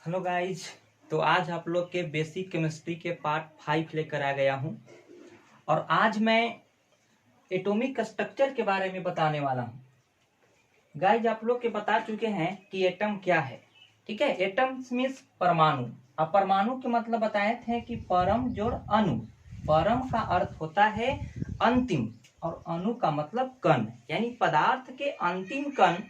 Hello guys. तो आज आप लोग के बेसिक केमिस्ट्री के पार्ट 5 लेकर आ गया हूं और आज मैं एटॉमिक स्ट्रक्चर के बारे में बताने वाला हूं। गाइज आप लोग के बता चुके हैं कि एटम क्या है। ठीक है, एटम्स मीन्स परमाणु। अब परमाणु के मतलब बताए थे कि परम जोड़ अणु। परम का अर्थ होता है अंतिम और अणु का मतलब कण, यानी पदार्थ के अंतिम कण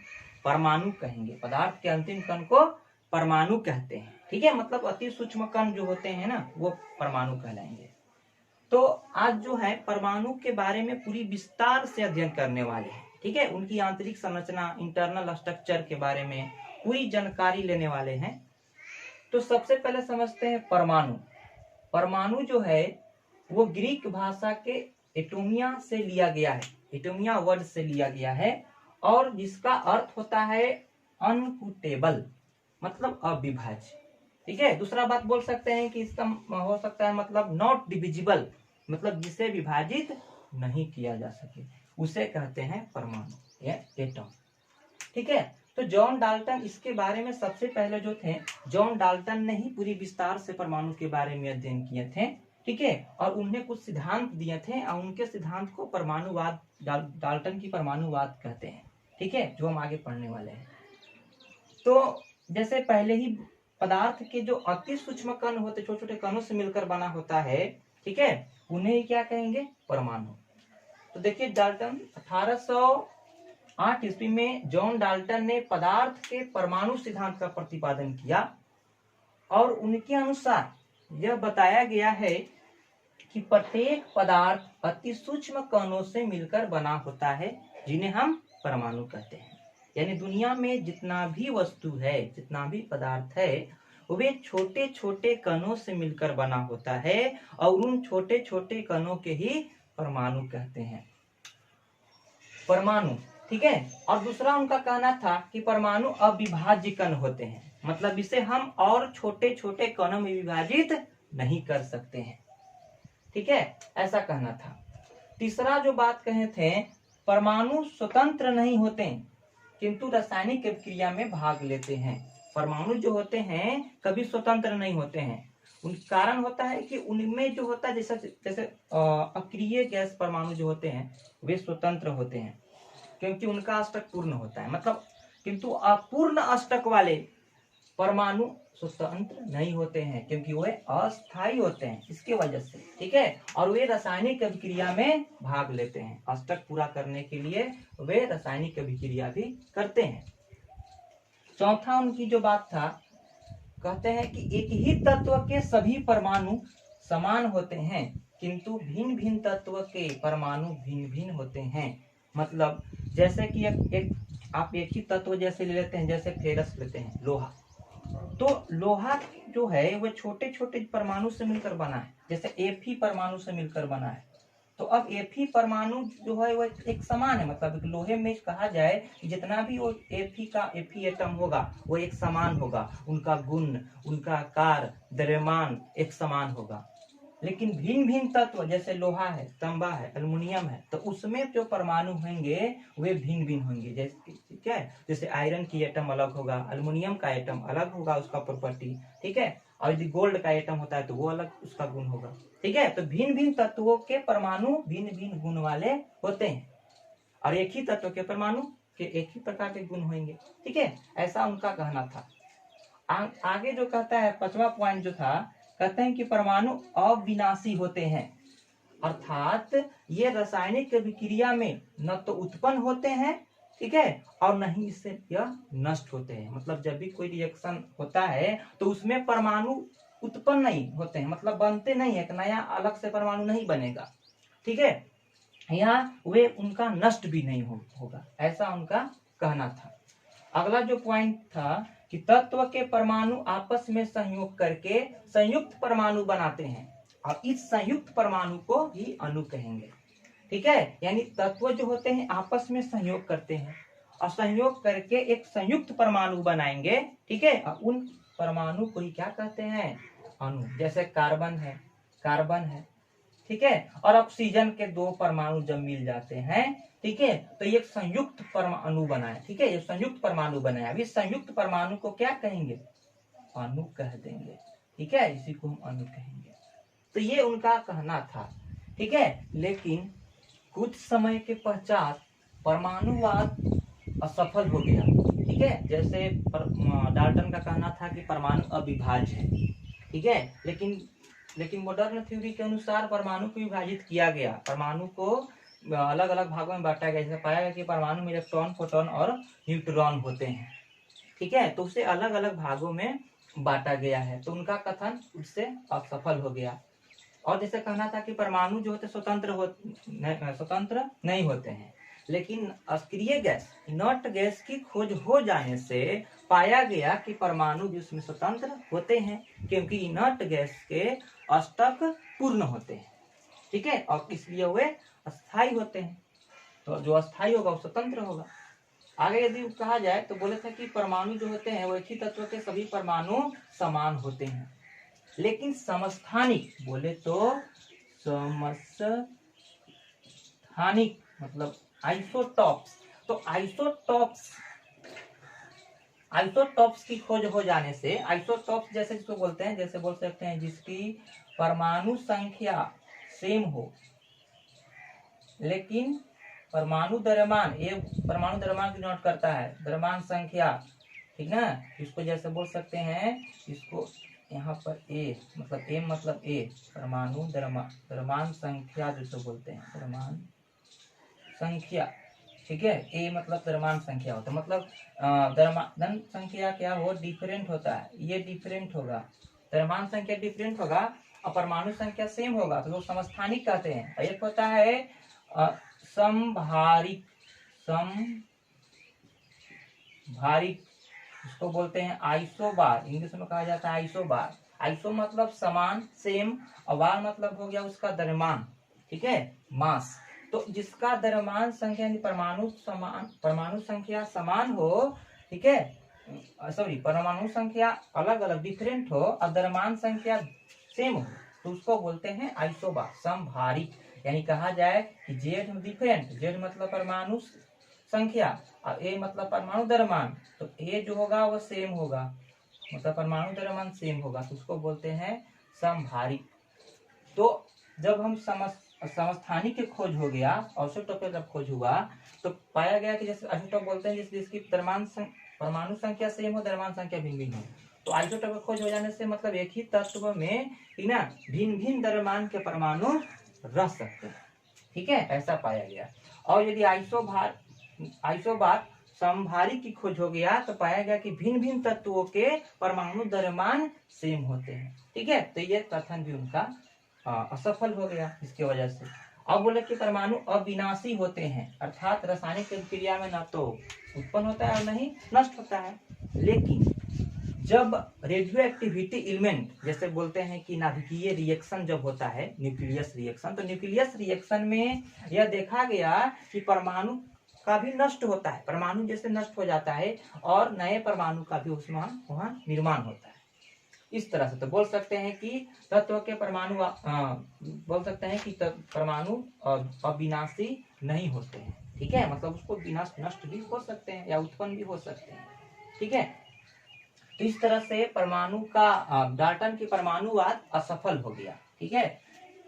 परमाणु कहेंगे। पदार्थ के अंतिम कण को परमाणु कहते हैं। ठीक है, मतलब अति सूक्ष्म कण जो होते हैं ना, वो परमाणु कहलाएंगे। तो आज जो है परमाणु के बारे में पूरी विस्तार से अध्ययन करने वाले हैं। ठीक है, उनकी आंतरिक संरचना, इंटरनल स्ट्रक्चर के बारे में पूरी जानकारी लेने वाले हैं। तो सबसे पहले समझते हैं परमाणु। परमाणु जो है वो ग्रीक भाषा के एटोमिया से लिया गया है। एटोमिया वर्ड से लिया गया है और जिसका अर्थ होता है अनकुटेबल, मतलब अविभाज्य। ठीक है, दूसरा बात बोल सकते हैं कि इसका हो सकता है मतलब नॉट डिविजिबल, मतलब जिसे विभाजित नहीं किया जा सके, उसे कहते हैं परमाणु या एटम। ठीक है, तो जॉन डाल्टन इसके बारे में सबसे पहले जो थे, जॉन डाल्टन ने ही पूरी विस्तार से परमाणु के बारे में अध्ययन किए थे। ठीक है, और उन्हें कुछ सिद्धांत दिए थे और उनके सिद्धांत को परमाणुवाद, डाल्टन की परमाणुवाद कहते हैं। ठीक है, जो हम आगे पढ़ने वाले हैं। तो जैसे पहले ही पदार्थ के जो अति सूक्ष्म कण होते, छोटे छोटे कणों से मिलकर बना होता है, ठीक है, उन्हें ही क्या कहेंगे, परमाणु। तो देखिए डाल्टन 1808 ईस्वी में जॉन डाल्टन ने पदार्थ के परमाणु सिद्धांत का प्रतिपादन किया और उनके अनुसार यह बताया गया है कि प्रत्येक पदार्थ अति सूक्ष्म कणों से मिलकर बना होता है, जिन्हें हम परमाणु कहते हैं। यानी दुनिया में जितना भी वस्तु है, जितना भी पदार्थ है, वे छोटे छोटे कणों से मिलकर बना होता है और उन छोटे छोटे कणों के ही परमाणु कहते हैं, परमाणु। ठीक है, और दूसरा उनका कहना था कि परमाणु अविभाज्य कण होते हैं, मतलब इसे हम और छोटे छोटे कणों में विभाजित नहीं कर सकते हैं। ठीक है, ऐसा कहना था। तीसरा जो बात कहे थे, परमाणु स्वतंत्र नहीं होते किंतु रासायनिक क्रिया में भाग लेते हैं। परमाणु जो होते हैं कभी स्वतंत्र नहीं होते हैं। उनका कारण होता है कि उनमें जो होता है, जैसे अक्रिय गैस परमाणु जो होते हैं वे स्वतंत्र होते हैं क्योंकि उनका अष्टक पूर्ण होता है, मतलब, किंतु अपूर्ण अष्टक वाले परमाणु स्वतंत्र नहीं होते हैं क्योंकि वे अस्थायी होते हैं, इसके वजह से। ठीक है, और वे रासायनिक अभिक्रिया में भाग लेते हैं। अष्टक पूरा करने के लिए वे रासायनिक अभिक्रिया भी करते हैं। चौथा उनकी जो बात था, कहते हैं कि एक ही तत्व के सभी परमाणु समान होते हैं किंतु भिन्न भिन्न तत्व के परमाणु भिन्न भिन्न होते हैं। मतलब जैसे कि आप एक ही तत्व जैसे ले लेते हैं, जैसे फेरस लेते हैं, लोहा। तो लोहा जो है वह छोटे छोटे परमाणु से मिलकर बना है, जैसे Fe परमाणु से मिलकर बना है। तो अब Fe परमाणु जो है वह एक समान है, मतलब लोहे में कहा जाए कि जितना भी वो Fe एटम होगा वो एक समान होगा, उनका गुण, उनका आकार, द्रव्यमान एक समान होगा। लेकिन भिन्न भिन्न तत्व जैसे लोहा है, तांबा है, एल्युमिनियम है, तो उसमें जो परमाणु होंगे वे भिन्न भिन्न होंगे। जैसे, ठीक है, जैसे आयरन की एटम अलग होगा, एल्युमिनियम का एटम अलग होगा, उसका प्रॉपर्टी। ठीक है, और यदि गोल्ड का एटम होता है तो वो अलग उसका गुण होगा। ठीक है, तो भिन्न भिन्न तत्वों के परमाणु भिन्न भिन्न गुण वाले होते हैं और एक ही तत्व के परमाणु के एक ही प्रकार के गुण होंगे। ठीक है, ऐसा उनका कहना था। आगे जो कहता है, पांचवा पॉइंट जो था, कहते हैं कि परमाणु अविनाशी होते हैं, अर्थात ये रासायनिक अभिक्रिया में न तो उत्पन्न होते हैं, ठीक है, और न ही इससे यह नष्ट होते हैं। मतलब जब भी कोई रिएक्शन होता है तो उसमें परमाणु उत्पन्न नहीं होते हैं, मतलब बनते नहीं है, नया अलग से परमाणु नहीं बनेगा। ठीक है, यहाँ वे उनका नष्ट भी नहीं होगा, ऐसा उनका कहना था। अगला जो पॉइंट था कि तत्व के परमाणु आपस में सहयोग करके संयुक्त परमाणु बनाते हैं और इस संयुक्त परमाणु को ही अणु कहेंगे। ठीक है, यानी तत्व जो होते हैं आपस में सहयोग करते हैं और सहयोग करके एक संयुक्त परमाणु बनाएंगे। ठीक है, और उन परमाणु को ही क्या कहते हैं, अणु। जैसे कार्बन है, ठीक है, और ऑक्सीजन के दो परमाणु जब मिल जाते हैं, ठीक है, तो ये संयुक्त परमाणु बनाया। ठीक है, ये संयुक्त परमाणु बनाया। अभी संयुक्त परमाणु को क्या कहेंगे, अणु कह देंगे। ठीक है, इसी को हम अणु कहेंगे। तो ये उनका कहना था। ठीक है, लेकिन कुछ समय के पश्चात परमाणुवाद असफल हो गया। ठीक है, जैसे डाल्टन का कहना था कि परमाणु अविभाज्य है। ठीक है, लेकिन मॉडर्न थ्योरी के अनुसार परमाणु को विभाजित किया गया, परमाणु को अलग अलग भागों में बांटा गया। जैसे पाया गया कि परमाणु में इलेक्ट्रॉन, प्रोटॉन और न्यूट्रॉन होते हैं। ठीक है, तो उसे अलग अलग भागों में बांटा गया है। तो उनका कथन उससे असफल हो गया। और जैसे कहना था कि परमाणु जो होते स्वतंत्र नहीं होते हैं, लेकिन अक्रिय गैस, इनर्ट गैस की खोज हो जाने से पाया गया कि परमाणु भी उसमें स्वतंत्र होते हैं, क्योंकि इनर्ट गैस के अष्टक पूर्ण होते हैं। ठीक है, और इसलिए वे अस्थायी होते हैं। तो जो अस्थायी होगा वो स्वतंत्र होगा। आगे यदि कहा जाए तो बोले थे कि परमाणु जो होते हैं वो एक ही तत्व के सभी परमाणु समान होते हैं, लेकिन समस्थानिक बोले तो समस्थानिक मतलब आइसोटॉप्स। तो आइसोटॉप्स की खोज हो जाने से, आइसोटॉप्स जैसे जिसको बोलते हैं, जैसे बोल सकते हैं जिसकी परमाणु संख्या सेम हो लेकिन परमाणु द्रव्यमान, ये परमाणु द्रव्यमान की नोट करता है, द्रव्यमान संख्या। ठीक है, इसको जैसे बोल सकते हैं, इसको यहाँ पर ए मतलब एम मतलब ए, परमाणु द्रव्यमान संख्या जिसको बोलते हैं, द्रव्यमान संख्या। ठीक है, ए मतलब द्रव्यमान संख्या होता है, मतलब द्रव्यमान संख्या क्या हो, डिफरेंट होता है, ये डिफरेंट होगा, द्रव्यमान संख्या डिफरेंट होगा और परमाणु संख्या सेम होगा, तो लोग समस्थानिक कहते हैं। एक होता है समभारिक, इसको बोलते हैं आइसोबार, इंग्लिश में कहा जाता है आइसोबार। आइसो मतलब समान, सेम, और बार मतलब हो गया उसका द्रव्यमान। ठीक है, मास। तो जिसका द्रव्यमान संख्या परमाणु संख्या समान हो, ठीक है, सॉरी, परमाणु संख्या अलग अलग डिफरेंट हो और द्रव्यमान संख्या सेम हो, तो उसको बोलते हैं आइसोबार, समभारिक। यानी कहा जाए कि जेड डिफरेंट, जेड मतलब परमाणु संख्या और ए मतलब परमाणु द्रव्यमान, तो ए जो होगा वो सेम होगा, मतलब परमाणु द्रव्यमान सेम होगा, तो उसको बोलते हैं समभारिक। तो जब हम समस्थानिक की खोज हो गया, आइसोटॉप का जब खोज हुआ, तो पाया गया कि जैसे आइसोटॉप बोलते हैं जिसकी परमाणु संख्या सेम हो, द्रव्यमान संख्या भिन्न भिन्न हो। तो आइसोटॉप का खोज हो जाने से मतलब एक ही तत्व में ना भिन्न भिन्न द्रव्यमान के परमाणु रह सकते हैं। ठीक है, ऐसा पाया गया। और यदि आइसोबार समभारिक की खोज हो गया, तो पाया गया कि भिन्न भिन्न तत्वों के परमाणु द्रव्यमान सेम होते हैं। ठीक है, तो ये कथन भी उनका असफल हो गया इसकी वजह से। अब बोले कि परमाणु अविनाशी होते हैं, अर्थात रासायनिक क्रिया में न तो उत्पन्न होता है और न ही नष्ट होता है। लेकिन जब रेडियो एक्टिविटी एलिमेंट, जैसे बोलते हैं कि नाभिकीय रिएक्शन जब होता है, न्यूक्लियस रिएक्शन, तो न्यूक्लियस रिएक्शन में यह देखा गया कि परमाणु का भी नष्ट होता है, परमाणु जैसे नष्ट हो जाता है और नए परमाणु का भी उसमें वहां निर्माण होता है। इस तरह से तो बोल सकते हैं कि तत्व के परमाणु बोल सकते हैं कि परमाणु अविनाशी नहीं होते हैं। ठीक है, मतलब उसको विनाश नष्ट भी हो सकते हैं या उत्पन्न भी हो सकते हैं। ठीक है, तो इस तरह से परमाणु का डाल्टन की परमाणुवाद असफल हो गया। ठीक है,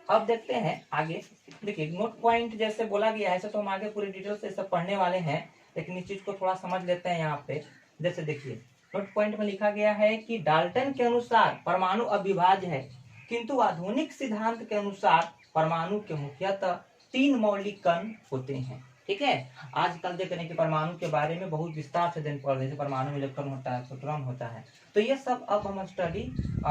अब देखते हैं आगे। देखिए नोट पॉइंट जैसे बोला गया है, ऐसे तो हम आगे पूरी डिटेल से सब पढ़ने वाले हैं, लेकिन इस चीज को थोड़ा समझ लेते हैं यहाँ पे। जैसे देखिए नोट पॉइंट में लिखा गया है कि डाल्टन के अनुसार परमाणु अविभाज्य है, किंतु आधुनिक सिद्धांत के अनुसार परमाणु के मुख्यतः 3 मौलिक कण होते हैं। ठीक है, आजकल देख रहे हैं कि परमाणु के बारे में बहुत विस्तार से दिन पढ़ रहे हैं, परमाणु में इलेक्ट्रॉन होता है, प्रोटॉन होता है, तो ये सब अब हम स्टडी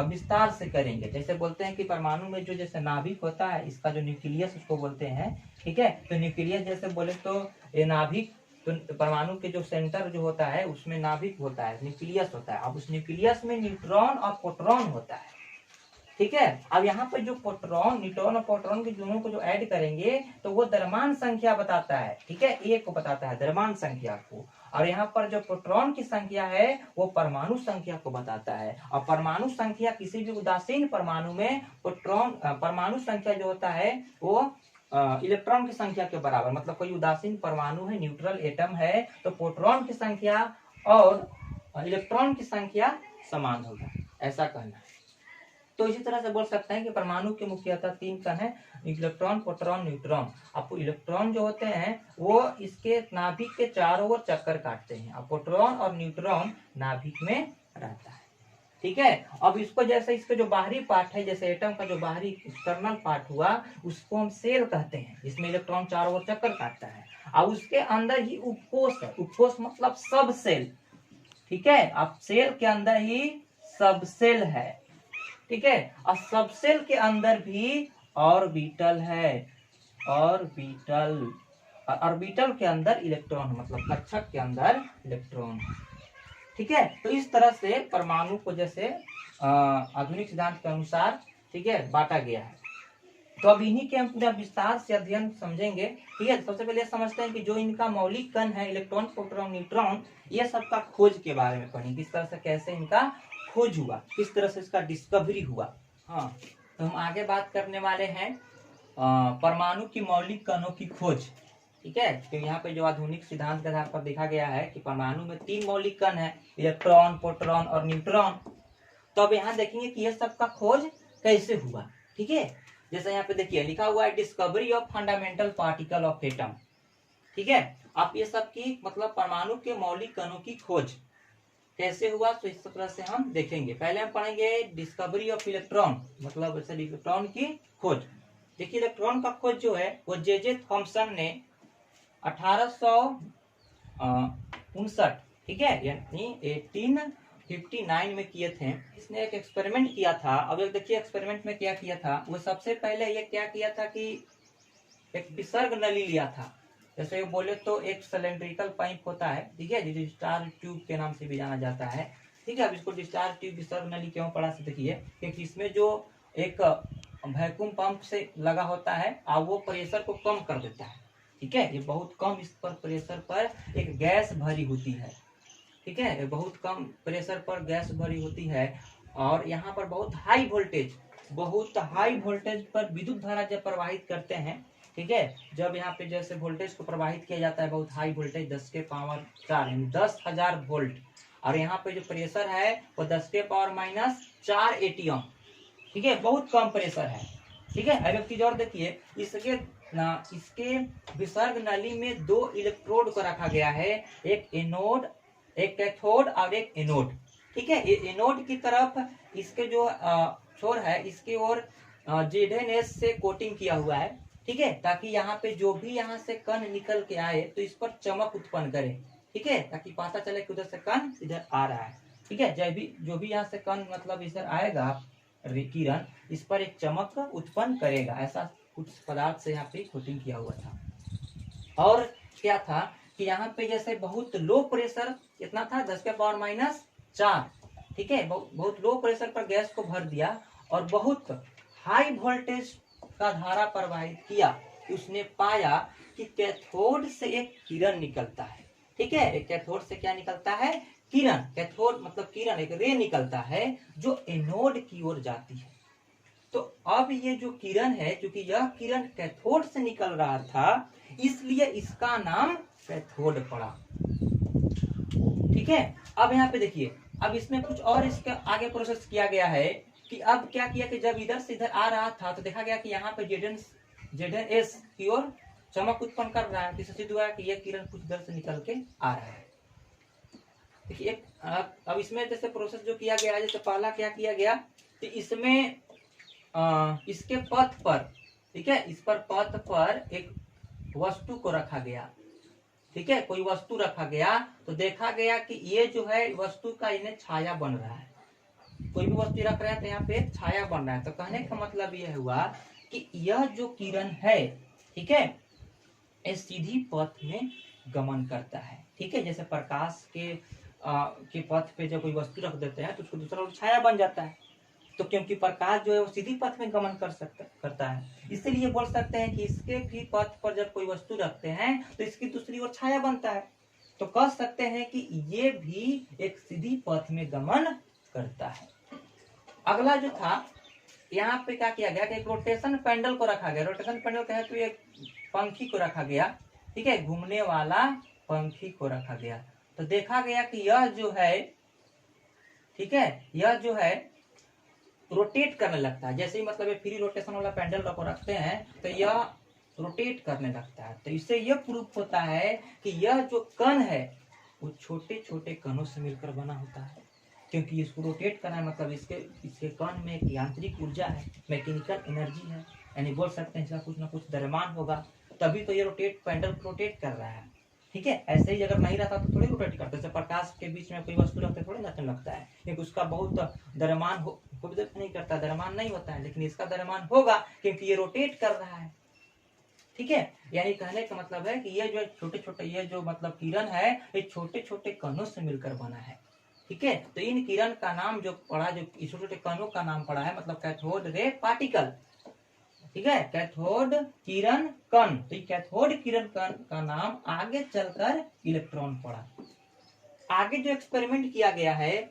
विस्तार से करेंगे। जैसे बोलते हैं कि परमाणु में जो जैसे नाभिक होता है, इसका जो न्यूक्लियस उसको बोलते हैं। ठीक है, तो न्यूक्लियस जैसे बोले तो ये नाभिक, तो परमाणु के जो सेंटर जो होता है उसमें नाभिक होता है, न्यूक्लियस होता है। अब उस न्यूक्लियस में न्यूट्रॉन और प्रोटॉन होता है। ठीक है, अब यहाँ पर जो न्यूट्रॉन और प्रोटॉन के दोनों को जो ऐड करेंगे तो वो द्रव्यमान संख्या बताता है। ठीक है, ए को बताता है द्रव्यमान संख्या को, और यहाँ पर जो प्रोटॉन की संख्या है वो परमाणु संख्या को बताता है। और परमाणु संख्या किसी भी उदासीन परमाणु में परमाणु संख्या जो होता है वो इलेक्ट्रॉन की संख्या के बराबर, मतलब कोई उदासीन परमाणु है, न्यूट्रल एटम है, तो प्रोटॉन की संख्या और इलेक्ट्रॉन की संख्या समान होगा। ऐसा कहना है। तो इसी तरह से बोल सकते हैं कि परमाणु के मुख्यतः 3 कण है, इलेक्ट्रॉन, प्रोटॉन, न्यूट्रॉन। अब इलेक्ट्रॉन जो होते हैं वो इसके नाभिक के चारों ओर चक्कर काटते हैं, और प्रोटॉन और न्यूट्रॉन नाभिक में रहता है। ठीक है। अब इसको जैसे इसके जो बाहरी पार्ट है, जैसे एटम का जो बाहरी एक्सटर्नल पार्ट हुआ, उसको हम सेल कहते हैं, जिसमें इलेक्ट्रॉन चारों ओर चक्कर काटता है, और उसके अंदर ही उपकोष है। उपकोष मतलब सब सेल। ठीक है। अब सेल के अंदर ही सब सेल है। ठीक है। और सब सेल के अंदर भी ऑर्बिटल है। ऑर्बिटल, ऑर्बिटल के अंदर इलेक्ट्रॉन, मतलब कक्षक के अंदर इलेक्ट्रॉन है। ठीक है। तो इस तरह से परमाणु को जैसे आधुनिक सिद्धांत के अनुसार, ठीक है, बांटा गया है। तो अब इन्हीं के हम पूरा विस्तार से अध्ययन समझेंगे। ठीक है। सबसे पहले समझते हैं कि जो इनका मौलिक कण है, इलेक्ट्रॉन, प्रोटॉन, न्यूट्रॉन, ये सबका खोज के बारे में पढ़ेंगे। किस तरह से, कैसे इनका खोज हुआ, किस तरह से इसका डिस्कवरी हुआ। हाँ, तो हम आगे बात करने वाले हैं परमाणु की मौलिक कणों की खोज। ठीक है। तो यहाँ पे जो आधुनिक सिद्धांत के आधार पर देखा गया है कि परमाणु में 3 मौलिक कण है, इलेक्ट्रॉन, प्रोटॉन और न्यूट्रॉन। तो अब यहाँ देखेंगे कि यह सबका खोज कैसे हुआ। ठीक है। जैसे यहाँ पे देखिए लिखा हुआ है discovery of fundamental particle of atom. ठीक है। आप ये सब की मतलब परमाणु के मौलिक कणों की खोज कैसे हुआ, तो इस तरह से हम देखेंगे। पहले हम पढ़ेंगे डिस्कवरी ऑफ इलेक्ट्रॉन, मतलब जैसे इलेक्ट्रॉन की खोज। देखिए इलेक्ट्रॉन का खोज जो है वो जे थॉमसन ने 1859, ठीक है, यानी 1859 में किए थे। इसने एक एक्सपेरिमेंट किया था। अब देखिए एक्सपेरिमेंट में क्या किया था, वो सबसे पहले ये क्या किया था कि एक विसर्ग नली लिया था। जैसे बोले तो एक सिलेंड्रिकल पाइप होता है, ठीक है, डिस्चार्ज ट्यूब के नाम से भी जाना जाता है। ठीक है। अब इसको डिस्चार्ज ट्यूब, विसर्ग नली क्यों पढ़ा से देखिए, क्योंकि इसमें जो एक वैक्यूम पंप से लगा होता है और वो प्रेशर को कम कर देता है। ठीक है। ये बहुत कम इस पर प्रेशर पर एक गैस भरी होती है। ठीक है। बहुत कम प्रेशर पर गैस भरी होती है, और यहाँ पर बहुत हाई वोल्टेज पर विद्युत धारा जब प्रवाहित करते हैं, ठीक है, जब यहाँ पे जैसे वोल्टेज को प्रवाहित किया जाता है, बहुत हाई वोल्टेज 10 के पावर 4 यानी 10,000 वोल्ट, और यहाँ पे जो प्रेशर है वो 10 के पावर -4 एटीएम। ठीक है। बहुत कम प्रेशर है। ठीक है। अब एक चीज और देखिए, इसके विसर्ग नली में 2 इलेक्ट्रोड को रखा गया है, एक एनोड, एक कैथोड और एक एनोड। ठीक है। एनोड की तरफ इसके जो छोर है, इसकी ओर ZnS से कोटिंग किया हुआ है। ठीक है। ताकि यहाँ पे जो भी यहाँ से कण निकल के आए तो इस पर चमक उत्पन्न करे। ठीक है। ताकि पता चले कि उधर से कण इधर आ रहा है। ठीक है। जो भी यहाँ से कण मतलब इधर आएगा किरण, इस पर एक चमक उत्पन्न करेगा। ऐसा कुछ पदार्थ से यहाँ पे कोटिंग किया हुआ था। और क्या था कि यहाँ पे जैसे बहुत लो प्रेशर कितना था, 10 के पावर -4। ठीक है। बहुत लो प्रेशर पर गैस को भर दिया और बहुत हाई वोल्टेज का धारा प्रवाहित किया। उसने पाया कि कैथोड से एक किरण निकलता है। ठीक है। एक कैथोड से क्या निकलता है, किरण। कैथोड मतलब किरण, एक रे निकलता है जो एनोड की ओर जाती है। तो अब ये जो किरण है, क्योंकि यह किरण कैथोड से निकल रहा था, इसलिए इसका नाम कैथोड पड़ा। ठीक है। अब यहाँ पे देखिए, अब इसमें कुछ और इसके आगे प्रोसेस किया गया है कि अब क्या किया कि जब इधर से इधर आ रहा था तो देखा गया कि यहाँ पे ZnS की ओर चमक उत्पन्न कर रहा है। सिद्ध हुआ कि यह किरण कुछ इधर से निकल के आ रहा है। देखिए अब इसमें जैसे प्रोसेस जो किया गया, जैसे पहला क्या किया गया कि इसमें इसके पथ पर, ठीक है, इस पर पथ पर एक वस्तु को रखा गया। ठीक है। कोई वस्तु रखा गया तो देखा गया कि ये जो है वस्तु का इन्हें छाया बन रहा है। कोई भी वस्तु रख रहे हैं तो यहाँ पे छाया बन रहा है। तो कहने का मतलब यह हुआ कि यह जो किरण है, ठीक है, ये सीधी पथ में गमन करता है। ठीक है। जैसे प्रकाश के पथ पे जब कोई वस्तु रख देते हैं तो उसको दूसरा छाया बन जाता है। तो क्योंकि प्रकाश जो है वो सीधी पथ में गमन करता है, इसलिए बोल सकते हैं कि इसके भी पथ पर जब कोई वस्तु रखते हैं तो इसकी दूसरी ओर छाया बनता है। तो कह सकते हैं कि ये भी एक सीधी पथ में गमन करता है। अगला जो था, यहाँ पे क्या किया गया कि एक रोटेशन पेंडल को रखा गया। रोटेशन पेंडल कहे तो एक पंखी को रखा गया। ठीक है। घूमने वाला पंखी को रखा गया। तो देखा गया कि यह जो है ठीक है, यह जो है रोटेट करने लगता है। जैसे ही मतलब ये फ्री रोटेशन वाला पेंडल को रखते हैं तो यह रोटेट करने लगता है। तो इससे यह प्रूफ होता है कि यह जो कण है वो छोटे छोटे कणों से मिलकर बना होता है, क्योंकि इसको रोटेट करना है मतलब इसके कण में एक यांत्रिक ऊर्जा है, मैकेनिकल एनर्जी है, यानी बोल सकते हैं इसका कुछ ना कुछ द्रव्यमान होगा, तभी तो ये पेंडल रोटेट कर रहा है। ठीक है, ऐसे ही अगर नहीं रहता तो थोड़ी रोटेट करते। जैसे प्रकाश के बीच में कोई वस्तु रखते थोड़ी नचने लगता है, क्योंकि उसका बहुत द्रव्यमान नहीं करता, द्रव्यमान नहीं होता है, लेकिन इसका द्रव्यमान होगा क्योंकि ये रोटेट कर रहा है। ठीक है, यानी कहने का मतलब है कि ये जो छोटे छोटे ये जो मतलब किरण है ये छोटे छोटे कणों से मिलकर बना है। ठीक है, तो इन किरण का नाम जो पड़ा, जो छोटे छोटे कणों का नाम पड़ा है मतलब कैथोड रे पार्टिकल। ठीक है, कैथोड किरण कण। तो कैथोड किरण कण का नाम आगे चलकर इलेक्ट्रॉन पड़ा। आगे जो एक्सपेरिमेंट किया गया है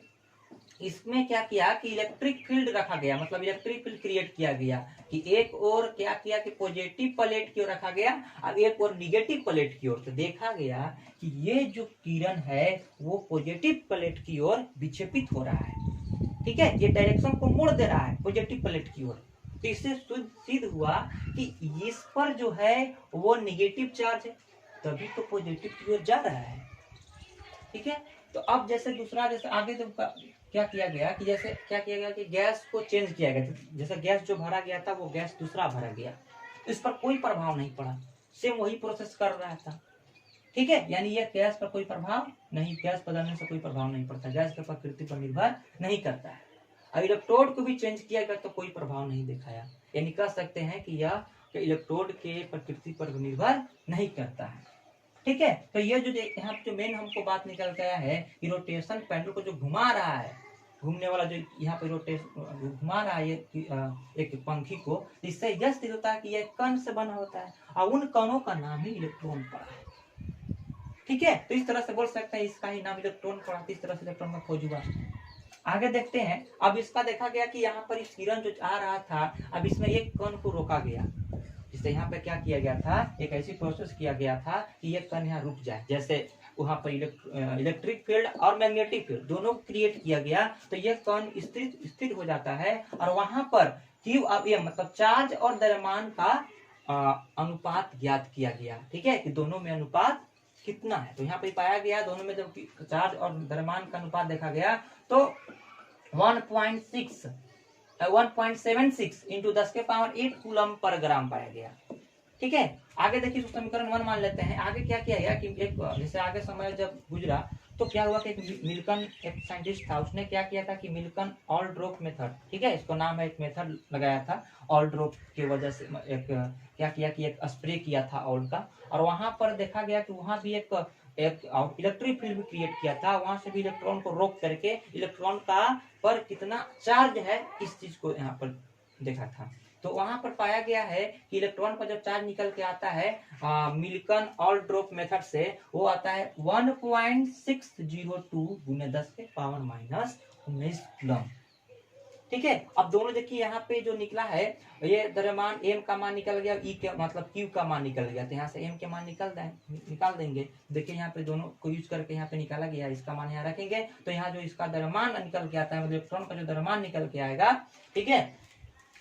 इसमें क्या किया कि इलेक्ट्रिक फील्ड रखा गया, मतलब इलेक्ट्रिक फील्ड क्रिएट किया गया कि एक और क्या किया कि पॉजिटिव प्लेट की ओर रखा गया और एक और निगेटिव प्लेट की ओर। तो देखा गया कि ये जो किरण है वो पॉजिटिव प्लेट की ओर विक्षेपित हो रहा है। ठीक है, ये डायरेक्शन को मोड़ दे रहा है पॉजिटिव प्लेट की ओर। तो इससे सिद्ध हुआ कि इस पर जो है वो निगेटिव चार्ज है, तभी तो पॉजिटिव की ओर जा रहा है। ठीक है, तो अब जैसे दूसरा जैसे आगे तो क्या किया गया कि जैसे क्या किया गया कि गैस को चेंज किया गया। जैसे गैस जो भरा गया था वो गैस दूसरा भरा गया, इस पर कोई प्रभाव नहीं पड़ा, सेम वही प्रोसेस कर रहा था। ठीक है, यानी यह गैस पर कोई प्रभाव नहीं, गैस बदलने से कोई प्रभाव नहीं पड़ता, गैस के प्रकृति पर निर्भर नहीं करता है। और इलेक्ट्रोड को भी चेंज किया गया तो कोई प्रभाव नहीं दिखाया, यानी कह सकते हैं कि यह इलेक्ट्रोड के प्रकृति पर निर्भर नहीं करता है। ठीक है, तो ये जो यहाँ जो मेन हमको बात निकल गया है कि रोटेशन पेंडुलम को जो घुमा रहा है, घूमने वाला जो यहाँ पे रोटेशन घुमा रहा है एक पंखी को, इससे यह सिद्ध होता है कि यह कण से बना होता है और उन कणों का नाम ही इलेक्ट्रॉन पड़ा है। ठीक है, तो इस तरह से बोल सकते हैं इसका ही नाम इलेक्ट्रॉन पड़ा, इस तरह से इलेक्ट्रॉन का खोज हुआ। आगे देखते हैं, अब इसका देखा गया कि यहाँ पर इस किरण जो आ रहा था, अब इसमें एक कण को रोका गया। इससे यहाँ पे क्या किया गया था, एक ऐसी प्रोसेस किया गया था कि ये कण यहाँ रुक जाए। जैसे वहां पर इलेक्ट्रिक फील्ड और मैग्नेटिक फील्ड दोनों क्रिएट किया गया, तो ये कण स्थिर हो जाता है और वहां पर Q अब ये मतलब चार्ज और द्रव्यमान का अनुपात ज्ञात किया गया। ठीक है, कि दोनों में अनुपात कितना है। तो यहाँ पे पाया गया दोनों में जब चार्ज और द्रव्यमान का अनुपात देखा गया तो 1.76 इंटू 10⁸ कूलम पर ग्राम पाया गया। ठीक है, आगे देखिए समीकरण 1 मान लेते हैं। आगे क्या किया गया कि एक जैसे आगे समय जब गुजरा तो क्या हुआ कि मिल्कन एक साइंटिस्ट था, उसने क्या किया था कि मिल्कन ऑल-ड्रॉप मेथड, ठीक है, इसको नाम है, एक मेथड लगाया था ऑल-ड्रॉप की वजह से। एक क्या किया कि एक स्प्रे किया था ऑयल का, और वहां पर देखा गया कि वहां भी एक इलेक्ट्रिक फील्ड भी क्रिएट किया था, वहां से भी इलेक्ट्रॉन को रोक करके इलेक्ट्रॉन का पर कितना चार्ज है इस चीज को यहाँ पर देखा था। तो वहां पर पाया गया है कि इलेक्ट्रॉन का जब चार्ज निकल के आता है मिल्कन ऑल ड्रॉप मेथड से, वो आता है 1.602 गुने 10⁻⁻19 कूलम। ठीक है, अब दोनों देखिए यहाँ पे जो निकला है ये द्रव्यमान m का मान निकल गया, E के मतलब Q का मान निकल गया, तो यहाँ से m के मान निकाल देंगे। देखिए यहाँ पे दोनों को यूज करके यहाँ पे निकाला गया, इसका मान यहाँ रखेंगे तो यहाँ जो इसका द्रव्यमान निकल के आता है, मतलब इलेक्ट्रॉन का जो द्रव्यमान निकल के आएगा, ठीक है,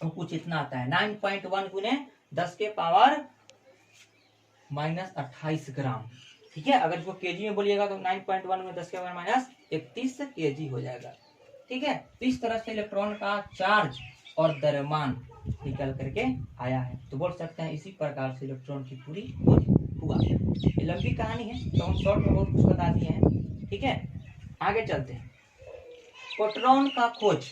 तो कुछ इतना आता है 9.1 गुने 10⁻⁻28 ग्राम। ठीक है, अगर इसको केजी में बोलिएगा तो 9.1 गुने 10⁻⁻31 केजी हो जाएगा। ठीक है, तो इस तरह से इलेक्ट्रॉन का चार्ज और द्रव्यमान निकल करके आया है। तो बोल सकते हैं इसी प्रकार से इलेक्ट्रॉन की पूरी खोज हुआ। ये लंबी कहानी है तो हम शॉर्ट में बहुत कुछ बता दिए हैं। ठीक है, आगे चलते हैं। प्रोटॉन का खोज।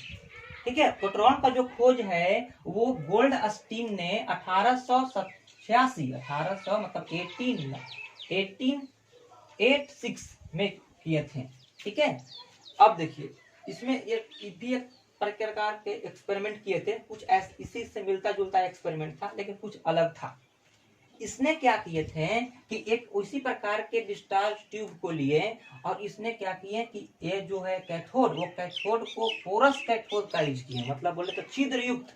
ठीक है, प्रोटॉन का जो खोज है वो गोल्डस्टीन ने 1886 मतलब 1886 में किए थे। ठीक है, अब देखिए इसमें एक भी एक प्रकार के एक्सपेरिमेंट किए थे, कुछ इसी से मिलता जुलता एक्सपेरिमेंट था लेकिन कुछ अलग था। इसने क्या किए थे कि एक उसी प्रकार के डिस्चार्ज ट्यूब को लिए और इसने क्या किए कि ये जो है कैथोड, वो कैथोड को पोरस कैथोड का यूज किए, मतलब बोले तो छिद्र युक्त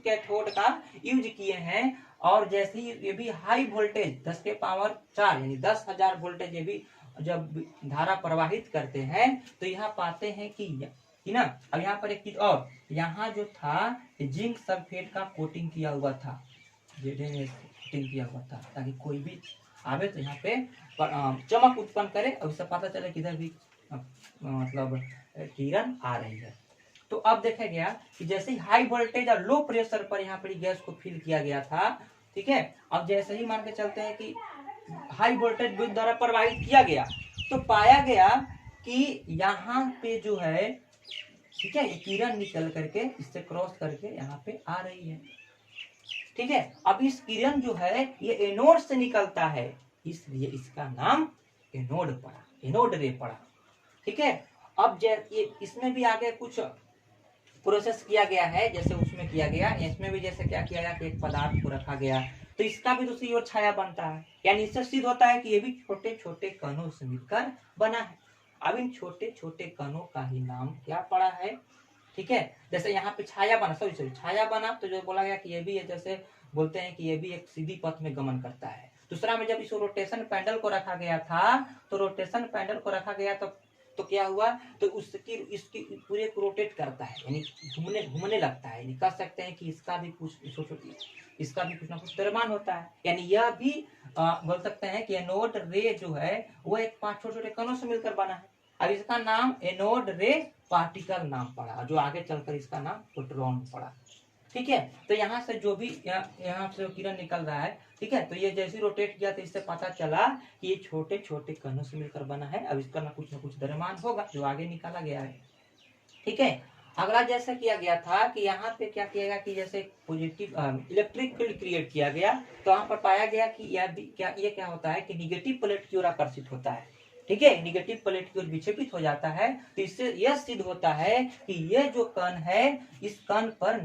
कैथोड का यूज किए हैं। और जैसे ही ये भी हाई वोल्टेज 10⁻⁴ यानी 10,000 वोल्टेज ये भी जब धारा प्रवाहित करते हैं तो यहाँ पाते हैं कि ना, अब यहाँ पर एक चीज और, यहाँ जो था जिंक सल्फेट का कोटिंग किया हुआ था, कोटिंग किया हुआ था, ताकि कोई भी आवे तो यहाँ पे चमक उत्पन्न करे और उससे पता चले कि इधर भी मतलब किरण आ रही है। तो अब देखा गया कि जैसे ही हाई वोल्टेज और लो प्रेशर पर यहाँ पर गैस को फिल किया गया था, ठीक है, अब जैसे ही मान के चलते हैं कि हाई वोल्टेज विद्युत द्वारा प्रवाहित किया गया तो पाया गया कि यहाँ पे जो है, ठीक है, ये किरण निकल करके इससे क्रॉस करके यहाँ पे आ रही है, ठीक है। अब इस किरण जो है ये एनोड से निकलता है, इसलिए इसका नाम एनोड पड़ा, एनोड रे पड़ा, ठीक है। अब ये इसमें भी आगे कुछ प्रोसेस किया गया है, जैसे उसमें किया गया, इसमें भी जैसे क्या किया गया कि एक पदार्थ को रखा गया तो इसका भी दूसरी ओर छाया बनता है, यानी इससे सिद्ध होता है कि ये भी छोटे छोटे कणों से मिलकर बना है। अब इन छोटे छोटे कणों का ही नाम क्या पड़ा है, ठीक है। जैसे यहाँ पे छाया बना, सॉरी छाया बना, तो जो बोला गया कि ये भी है, जैसे बोलते हैं कि ये भी एक सीधी पथ में गमन करता है। दूसरा में जब इस रोटेशन पैडल को रखा गया था तो रोटेशन पैडल को रखा गया तो क्या हुआ, तो उसकी इसकी पूरे को रोटेट करता है, यानी घूमने लगता है, यानी कह सकते हैं कि इसका भी कुछ ना कुछ द्रव्यमान होता है, यानी यह भी बोल सकते हैं कि एनोड रे जो है वो एक 5 छोटे छोटे कणों से मिलकर बना है। अब इसका नाम एनोड रे पार्टिकल नाम पड़ा, जो आगे चलकर इसका नाम प्रोटॉन पड़ा, ठीक है। तो यहाँ से जो भी यहाँ से किरण निकल रहा है, ठीक है, तो ये जैसे रोटेट किया तो इससे पता चला कि ये छोटे छोटे कणों से मिलकर बना है। अब इसका ना कुछ द्रव्यमान होगा जो आगे निकाला गया है, ठीक है। अगला जैसा किया गया था कि यहाँ पे क्या किया गया कि जैसे पॉजिटिव इलेक्ट्रिक फील्ड क्रिएट किया गया तो वहां पर पाया गया कि ये क्या होता है कि निगेटिव प्लेट की ओर आकर्षित होता है, ठीक है, निगेटिव प्लेट की ओर विक्षेपित हो जाता है। तो इससे यह सिद्ध होता है कि ये जो कण है इस कण पर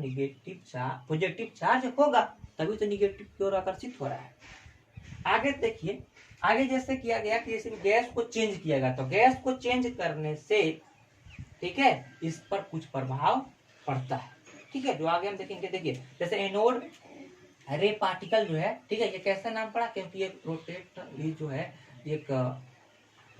पॉजिटिव चार्ज होगा, तभी तो निगेटिव की ओर आकर्षित हो रहा है। आगे देखिए, आगे जैसे किया गया कि जैसे गैस को चेंज किया गया तो गैस को चेंज करने से, ठीक है, इस पर कुछ प्रभाव पड़ता है, ठीक है, जो आगे हम देखेंगे। देखिए जैसे एनोड रे पार्टिकल जो है, ठीक है, ये कैसे नाम पड़ा, क्योंकि ये जो है एक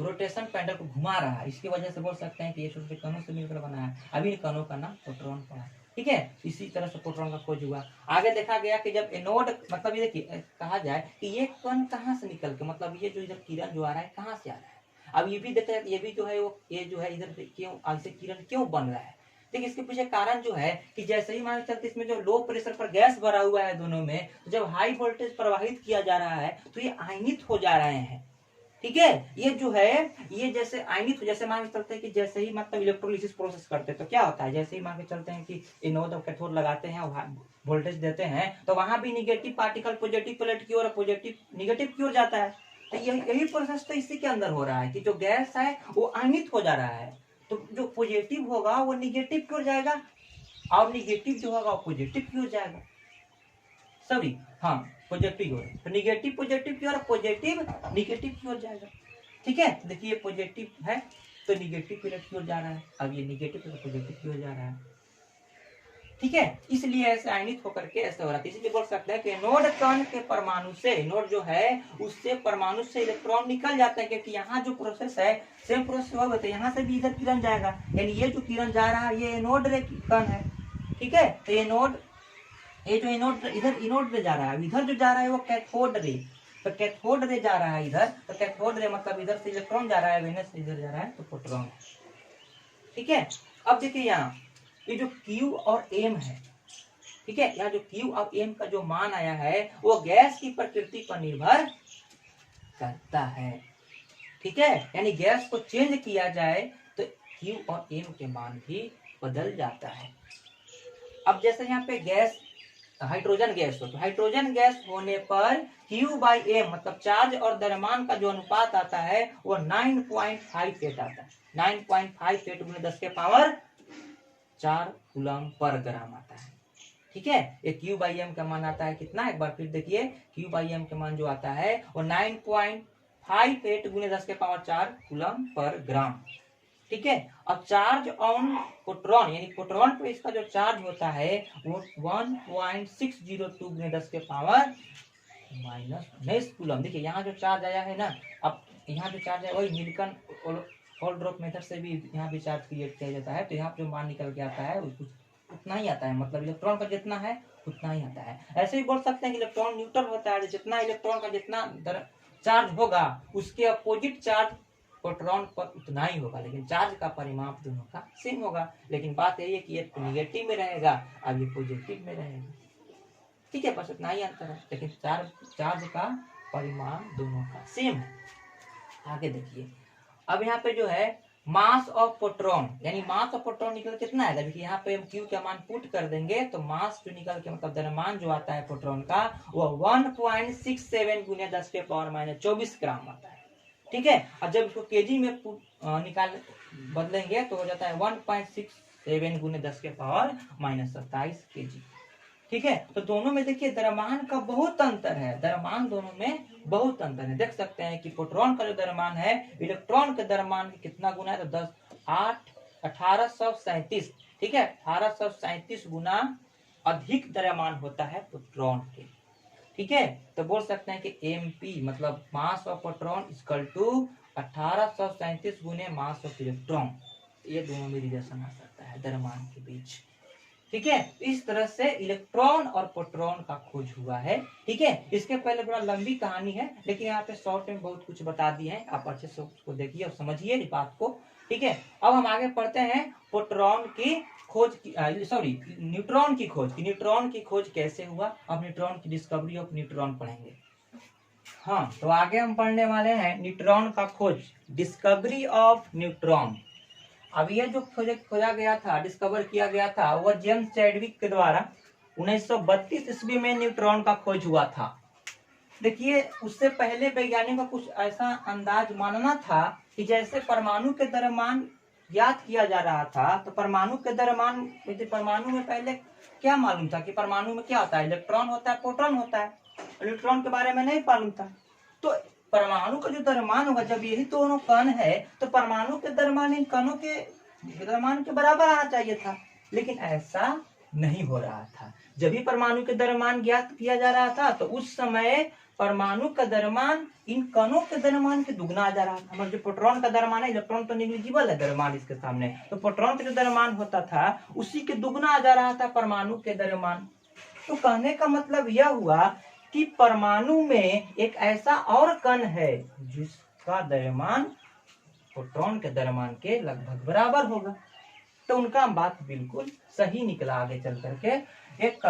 रोटेशन पैडल को घुमा रहा है, इसकी वजह से बोल सकते हैं कि ये छोटे कणों से मिलकर बना है। अभी इन कणों का नाम प्रोटॉन पड़ा, ठीक है। इसी तरह से प्रोटॉन का खोज हुआ। आगे देखा गया कि जब एनोड मतलब ये देखिए कहा जाए कि ये कण कहाँ से निकल के, मतलब ये जो इधर किरण जो आ रहा है कहाँ से आ रहा है। अब ये भी देखा, ये भी जो है वो ये जो है इधर क्यों ऐसे किरण क्यों बन रहा है। देखिए इसके पीछे कारण जो है कि जैसे ही मान चलते इसमें जो लो प्रेशर पर गैस भरा हुआ है दोनों में, तो जब हाई वोल्टेज प्रवाहित किया जा रहा है तो ये आयनित हो जा रहे हैं, ठीक है। ये जो है ये जैसे आयनित, जैसे मान के चलते हैं कि जैसे ही मतलब इलेक्ट्रोलिसिस प्रोसेस करते हैं तो क्या होता है, जैसे ही मान के चलते हैं कि एनोड और कैथोड लगाते हैं वोल्टेज देते हैं तो वहां भी निगेटिव पार्टिकल पॉजिटिव प्लेट की ओर पॉजिटिव निगेटिव की ओर जाता है। तो यही प्रोसेस तो इसी के अंदर हो रहा है कि जो गैस है वो आयनित हो जा रहा है, तो जो पॉजिटिव होगा वो निगेटिव की ओर जाएगा और निगेटिव जो होगा वो पॉजिटिव की ओर जाएगा, सॉरी हाँ पॉजिटिव की ओर, तो निगेटिव पॉजिटिव की ओर, पॉजिटिव निगेटिव की ओर जाएगा, ठीक है। देखिए पॉजिटिव है तो निगेटिव प्लेट की ओर जा रहा है, अब ये निगेटिव तो पॉजिटिव की ओर जा रहा है, ठीक है। इसलिए ऐसे आयनित होकर के ऐसा हो रहा है। इसलिए बोल सकते हैं कि एनोड कण के परमाणु से, एनोड जो है उससे परमाणु से इलेक्ट्रॉन निकल जाते हैं, क्योंकि यहाँ जो प्रोसेस है सेम प्रोसेस होगा तो यहाँ से भी इधर किरण जाएगा, यानी ये जो किरण जा रहा है ये एनोड रे कण है, ठीक है। तो ये जो एनोड इधर एनोड रे जा रहा है, इधर जो जा रहा है वो कैथोड रे, तो कैथोड रे जा रहा है इधर, तो कैथोड रे मतलब इधर से इलेक्ट्रॉन जा रहा है, वेनस से इधर जा रहा है तो प्रोटॉन, ठीक है। अब देखिए यहाँ ये जो Q और M है, ठीक है, यहाँ जो Q और M का जो मान आया है वो गैस की प्रकृति पर निर्भर करता है, ठीक है, यानी गैस को चेंज किया जाए तो Q और M के मान भी बदल जाता है। अब जैसे यहाँ पे गैस हाइड्रोजन गैस हो तो हाइड्रोजन गैस होने पर Q/M मतलब चार्ज और द्रव्यमान का जो अनुपात आता है वो 9.58 आता है, 9.58 × 10⁴ कूलम पर ग्राम आता है, ठीक है। ये Q/M का मान आता है कितना, एक बार फिर देखिए Q/M के मान जो आता है वो 9.58 × 10⁴ कूलम पर ग्राम, ठीक है। अब चार्ज ऑन प्रोटॉन यानी प्रोटॉन पे इसका जो चार्ज होता है वो 1.602 × 10⁻⁻⁻⁻⁻⁻⁻⁻⁻⁻⁻⁻⁻⁻⁻⁻⁻⁻⁻⁻⁻⁻⁻⁻⁻⁻⁻⁻⁻⁻⁻⁻⁻⁻⁻⁻⁻⁻⁻⁻⁻⁻⁻⁻⁻⁻⁻⁻⁻⁻⁻⁻⁻⁻⁻⁻⁻⁻⁻⁻⁻⁻⁻⁻⁻⁻⁻⁻⁻⁻⁻⁻⁻⁻⁻⁻⁻⁻⁻⁻⁻⁻⁻⁻⁻ यहाँ जो चार्ज है वही मिल्टन होल्ड्रॉप मेथड से भी यहाँ भी चार्ज क्रिएट किया जाता है। तो यहाँ जो मान निकल के आता है उतना ही आता है, मतलब इलेक्ट्रॉन का जितना है उतना ही आता है। ऐसे भी बोल सकते हैं कि इलेक्ट्रॉन न्यूट्रल होता है, जितना इलेक्ट्रॉन का जितना चार्ज होगा उसके अपोजिट चार्ज प्रोटॉन पर उतना ही होगा, लेकिन चार्ज का परिमाप दोनों का सेम होगा। लेकिन बात यही है कि ये निगेटिव में रहेगा, अब ये पॉजिटिव में रहेगा। ठीक है, बस इतना ही अंतर है, लेकिन चार्ज का परिमाप दोनों का सेम है। आगे देखिए, अब यहाँ पे जो है मास ऑफ प्रोटॉन, यानी मास ऑफ प्रोटॉन निकल कितना है। देखिए यहाँ पे हम क्यू का मान पुट कर देंगे तो मास जो निकल के मतलब द्रव्यमान जो आता है प्रोटॉन का वो 1.67 गुने 10⁻⁻24 ग्राम आता है। ठीक है, और जब इसको केजी में निकाल बदलेंगे तो हो जाता है 1.67 गुने 10⁻⁻27 केजी। ठीक है, तो दोनों में देखिए द्रव्यमान का बहुत अंतर है, द्रव्यमान दोनों में बहुत अंतर है। देख सकते हैं कि प्रोटॉन का जो द्रव्यमान है इलेक्ट्रॉन के द्रव्यमान के कितना गुना है, तो 1837। ठीक है, 1837 गुना अधिक द्रव्यमान होता है प्रोटॉन के। ठीक है, तो बोल सकते हैं कि MP मतलब mass of proton equal to 1837 गुने मास ऑफ इलेक्ट्रॉन। ये दोनों में रिलेशन आ सकता है द्रव्यमान के बीच। ठीक है, इस तरह से इलेक्ट्रॉन और प्रोटॉन का खोज हुआ है। ठीक है, इसके पहले बड़ा लंबी कहानी है, लेकिन यहाँ पे शॉर्ट में बहुत कुछ बता दिए हैं, आप अच्छे से उसको देखिए और समझिए इस बात को। ठीक है, अब हम आगे पढ़ते हैं प्रोटॉन की खोज की, न्यूट्रॉन की खोज की। न्यूट्रॉन की खोज कैसे हुआ, अब न्यूट्रॉन की डिस्कवरी ऑफ न्यूट्रॉन पढ़ेंगे। हाँ, तो आगे हम पढ़ने वाले हैं न्यूट्रॉन का खोज, डिस्कवरी ऑफ न्यूट्रॉन। अब यह जो खोजा गया था, डिस्कवर किया गया था, वह जेम्स चैडविक के द्वारा 1932 ईस्वी में न्यूट्रॉन का खोज हुआ था। देखिए, उससे पहले वैज्ञानिकों का कुछ ऐसा अंदाज मानना था कि जैसे परमाणु के द्रव्यमान ज्ञात किया जा रहा था, तो परमाणु के द्रव्यमान, परमाणु में पहले क्या मालूम था कि परमाणु में क्या होता है, इलेक्ट्रॉन होता है, प्रोटॉन होता है। इलेक्ट्रॉन के बारे में नहीं मालूम था, तो परमाणु का जो द्रव्यमान होगा, जब यही दोनों कण है तो परमाणु के द्रव्यमान इन कणों के द्रव्यमान के बराबर आना चाहिए था, लेकिन ऐसा नहीं हो रहा था। जब भी परमाणु के द्रव्यमान ज्ञात किया जा रहा था तो उस समय परमाणु का द्रव्यमान इन कणों के द्रव्यमान के दुगना आ जा रहा था। मतलब जो प्रोटॉन का द्रव्यमान है, इलेक्ट्रॉन तो निग्लिजिबल है द्रव्यमान इसके सामने, तो प्रोटॉन का जो द्रव्यमान होता था उसी के दुगना आ जा रहा था परमाणु के द्रव्यमान। तो कहने का मतलब यह हुआ कि परमाणु में एक ऐसा और कण है जिसका द्रव्यमान प्रोटॉन के द्रव्यमान के लगभग बराबर होगा। तो उनका बात बिल्कुल सही निकला। आगे चल करके एक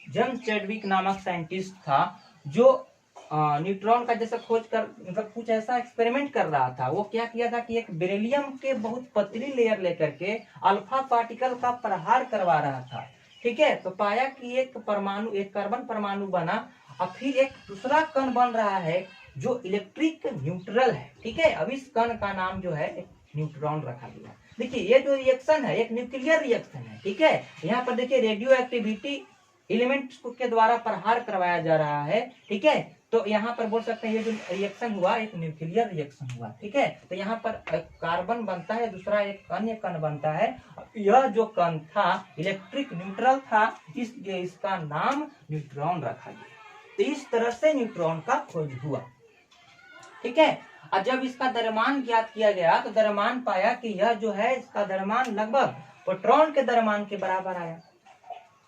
जेम्स चैडविक नामक साइंटिस्ट था जो न्यूट्रॉन का जैसा खोज कर मतलब कुछ ऐसा एक्सपेरिमेंट कर रहा था। वो क्या किया था कि एक बेरिलियम के बहुत पतली लेयर लेकर के अल्फा पार्टिकल का प्रहार करवा रहा था। ठीक है, तो पाया कि एक परमाणु, एक कार्बन परमाणु बना और फिर एक दूसरा कण बन रहा है जो इलेक्ट्रिक न्यूट्रल है। ठीक है, अब इस कण का नाम जो है एक न्यूट्रॉन रखा गया। देखिए, ये जो रिएक्शन है एक न्यूक्लियर रिएक्शन है। ठीक है, यहाँ पर देखिए रेडियो एक्टिविटी एलिमेंट के द्वारा प्रहार करवाया जा रहा है। ठीक है, तो यहाँ पर बोल सकते हैं ये जो रिएक्शन हुआ एक न्यूक्लियर रिएक्शन हुआ। ठीक है, तो यहाँ पर एक कार्बन बनता है, दूसरा एक अन्य कण बनता है। यह जो कण था इलेक्ट्रिक न्यूट्रल था, इसलिए इसका नाम न्यूट्रॉन रखा गया। तो इस तरह से न्यूट्रॉन का खोज हुआ। ठीक है, और जब इसका द्रव्यमान ज्ञात किया गया तो द्रव्यमान पाया कि यह जो है इसका द्रव्यमान लगभग प्रोटॉन के द्रव्यमान के बराबर आया।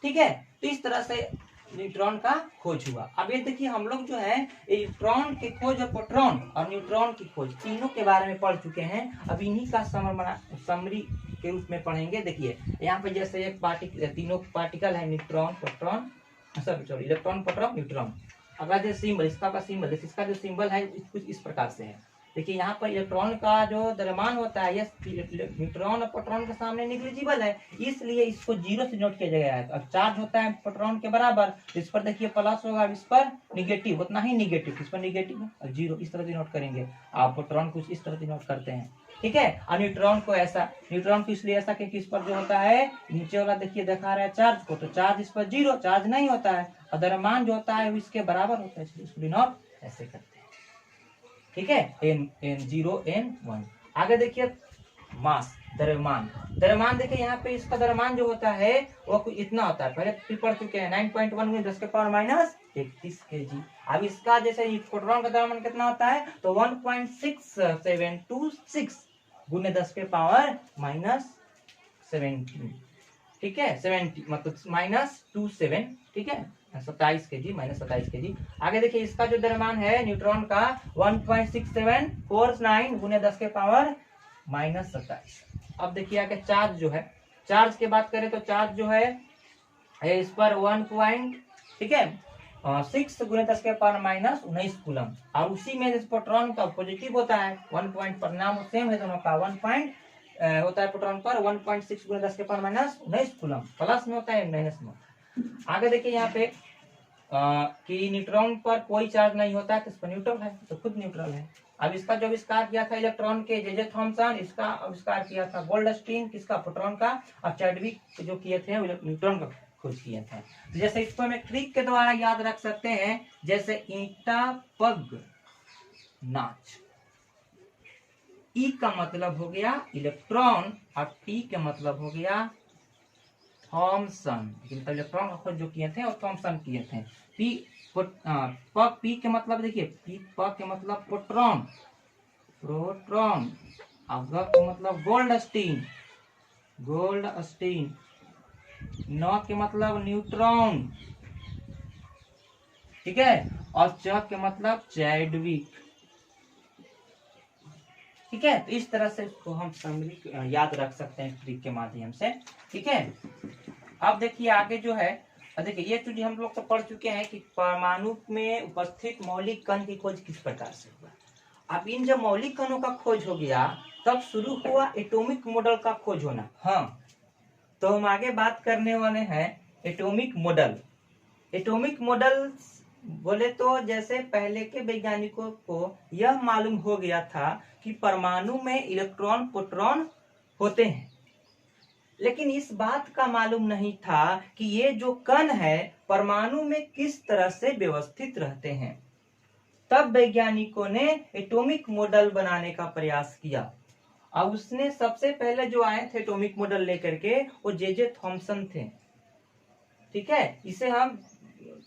ठीक है, तो इस तरह से न्यूट्रॉन का खोज हुआ। अब ये देखिए, हम लोग जो है इलेक्ट्रॉन की खोज और प्रोटॉन और न्यूट्रॉन की खोज तीनों के बारे में पढ़ चुके हैं। अब इन्हीं का समरी के रूप में पढ़ेंगे। देखिए, यहाँ पे जैसे एक तीनों पार्टिकल है, neutron, proton, sorry electron, proton, neutron. अगला जो सिंबल, इसका सिंबल, इसका जो सिंबल है कुछ इस प्रकार से है। देखिए, यहाँ पर इलेक्ट्रॉन का जो द्रव्यमान होता है यह न्यूट्रॉन और प्रोटॉन के सामने निग्लिजिबल है, इसलिए इसको 0 से नोट किया गया है। अब चार्ज होता है प्रोटॉन के बराबर, इस पर देखिए प्लस होगा, इस पर निगेटिव, उतना ही निगेटिव, इस पर निगेटिव और 0 इस तरह से नोट करेंगे। आप प्रोटॉन को इस तरह से नोट करते हैं। ठीक है, और न्यूट्रॉन को ऐसा, न्यूट्रॉन को इसलिए ऐसा क्योंकि इस पर जो होता है नीचे वाला देखिए दिखा रहा है चार्ज को, तो चार्ज इस पर 0, चार्ज नहीं होता है, और द्रव्यमान जो होता है वो इसके बराबर होता है, इसलिए इसको डिनोट ऐसे करते हैं। ठीक है, n0 n1। आगे देखिए मास, द्रव्यमान। द्रव्यमान देखिए, यहाँ पे इसका द्रव्यमान जो होता है वो इतना होता है, पहले पढ़ चुके हैं 9.1 × 10⁻⁻ 31 kg। अब इसका जैसे प्रोटॉन का द्रव्यमान कितना होता है, तो 1.6726 गुने 10 के पावर -17, ठीक है, 70 मतलब -27, ठीक है, 27 kg, -27 kg। आगे देखिए इसका जो द्रव्यमान है न्यूट्रॉन का 1.6749 गुने 10 के पावर -27। अब देखिए आगे चार्ज जो है, चार्ज की बात करें तो चार्ज जो है इस पर 1 ठीक है 6 गुने 10 के पावर -19 कूलम। और उसी में जैसे प्रोटॉन का पॉजिटिव होता है 1 पॉइंट, परिणाम सेम है दोनों का, 1 पॉइंट होता है प्रोटॉन पर 1.6 गुने 10 के पावर -19 कूलम, प्लस में होता है माइनस में। आगे देखिए यहाँ पे कि न्यूट्रॉन पर कोई चार्ज नहीं होता है, तो इस पर न्यूट्रल है, तो खुद न्यूट्रल है। अब इसका जो आविष्कार किया था इलेक्ट्रॉन के जे थॉमसन, इसका आविष्कार किया था गोल्डस्टीन, किसका, प्रोटॉन का। और चैडविक जो किए थे न्यूट्रॉन का खोज किए थे। तो जैसे इसको हमें ट्रिक के द्वारा याद रख सकते हैं, जैसे ईंटा पग नाच, ई का मतलब हो गया इलेक्ट्रॉन और टी का मतलब हो गया थॉमसन। इलेक्ट्रॉन का खोज जो किए थे वो थॉमसन किए थे। पी के मतलब देखिए, प के मतलब प्रोटॉन, प्रोटॉन, और ग के मतलब गोल्डस्टीन, गोल्डस्टीन, न के मतलब न्यूट्रॉन, ठीक है, और च के मतलब चैडविक, ठीक है। तो इस तरह से इसको हम समरी याद रख सकते हैं ट्रिक के माध्यम से, ठीक है। अब देखिए आगे जो है, देखिए ये तो हम लोग तो पढ़ चुके हैं कि परमाणु में उपस्थित मौलिक कण की खोज किस प्रकार से हुआ। अब इन जब मौलिक कणों का खोज हो गया तब शुरू हुआ एटॉमिक मॉडल का खोज होना। हाँ, तो हम आगे बात करने वाले हैं एटॉमिक मॉडल। एटॉमिक मॉडल बोले तो जैसे पहले के वैज्ञानिकों को यह मालूम हो गया था कि परमाणु में इलेक्ट्रॉन प्रोटॉन होते हैं, लेकिन इस बात का मालूम नहीं था कि ये जो कण है परमाणु में किस तरह से व्यवस्थित रहते हैं। तब वैज्ञानिकों ने एटॉमिक मॉडल बनाने का प्रयास किया, और उसने सबसे पहले जो आए थे एटॉमिक मॉडल लेकर के वो जे थॉमसन थे, ठीक है। इसे हम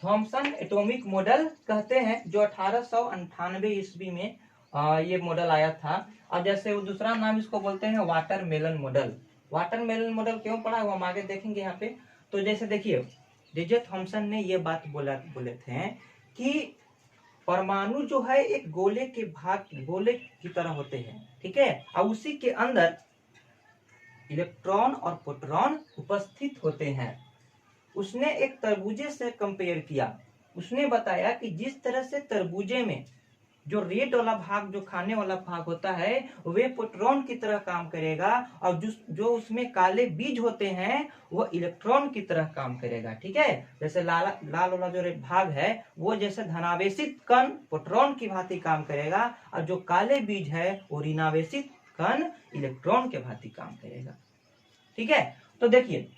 थॉमसन एटॉमिक मॉडल कहते हैं, जो 1898 ईस्वी में ये मॉडल आया था। और जैसे वो दूसरा नाम इसको बोलते हैं वाटरमेलन मॉडल। वाटरमेलन मॉडल क्यों पढ़ा वो हम आगे देखेंगे यहाँ पे। तो जैसे देखिए जे थॉमसन ने ये बात बोले थे कि परमाणु जो है एक गोले के भाग, गोले की तरह होते हैं, ठीक है, और उसी के अंदर इलेक्ट्रॉन और प्रोटॉन उपस्थित होते हैं। उसने एक तरबूजे से कंपेयर किया। उसने बताया कि जिस तरह से तरबूजे में जो रेड वाला भाग, जो खाने वाला भाग होता है, वे प्रोटॉन की तरह काम करेगा, और जो उसमें काले बीज होते हैं वो इलेक्ट्रॉन की तरह काम करेगा, ठीक है। जैसे लाल वाला जो भाग है वो जैसे धनावेशित कण प्रोटॉन की भांति काम करेगा, और जो काले बीज है वो ऋणावेशित कण इलेक्ट्रॉन के भांति काम करेगा, ठीक है। तो देखिए,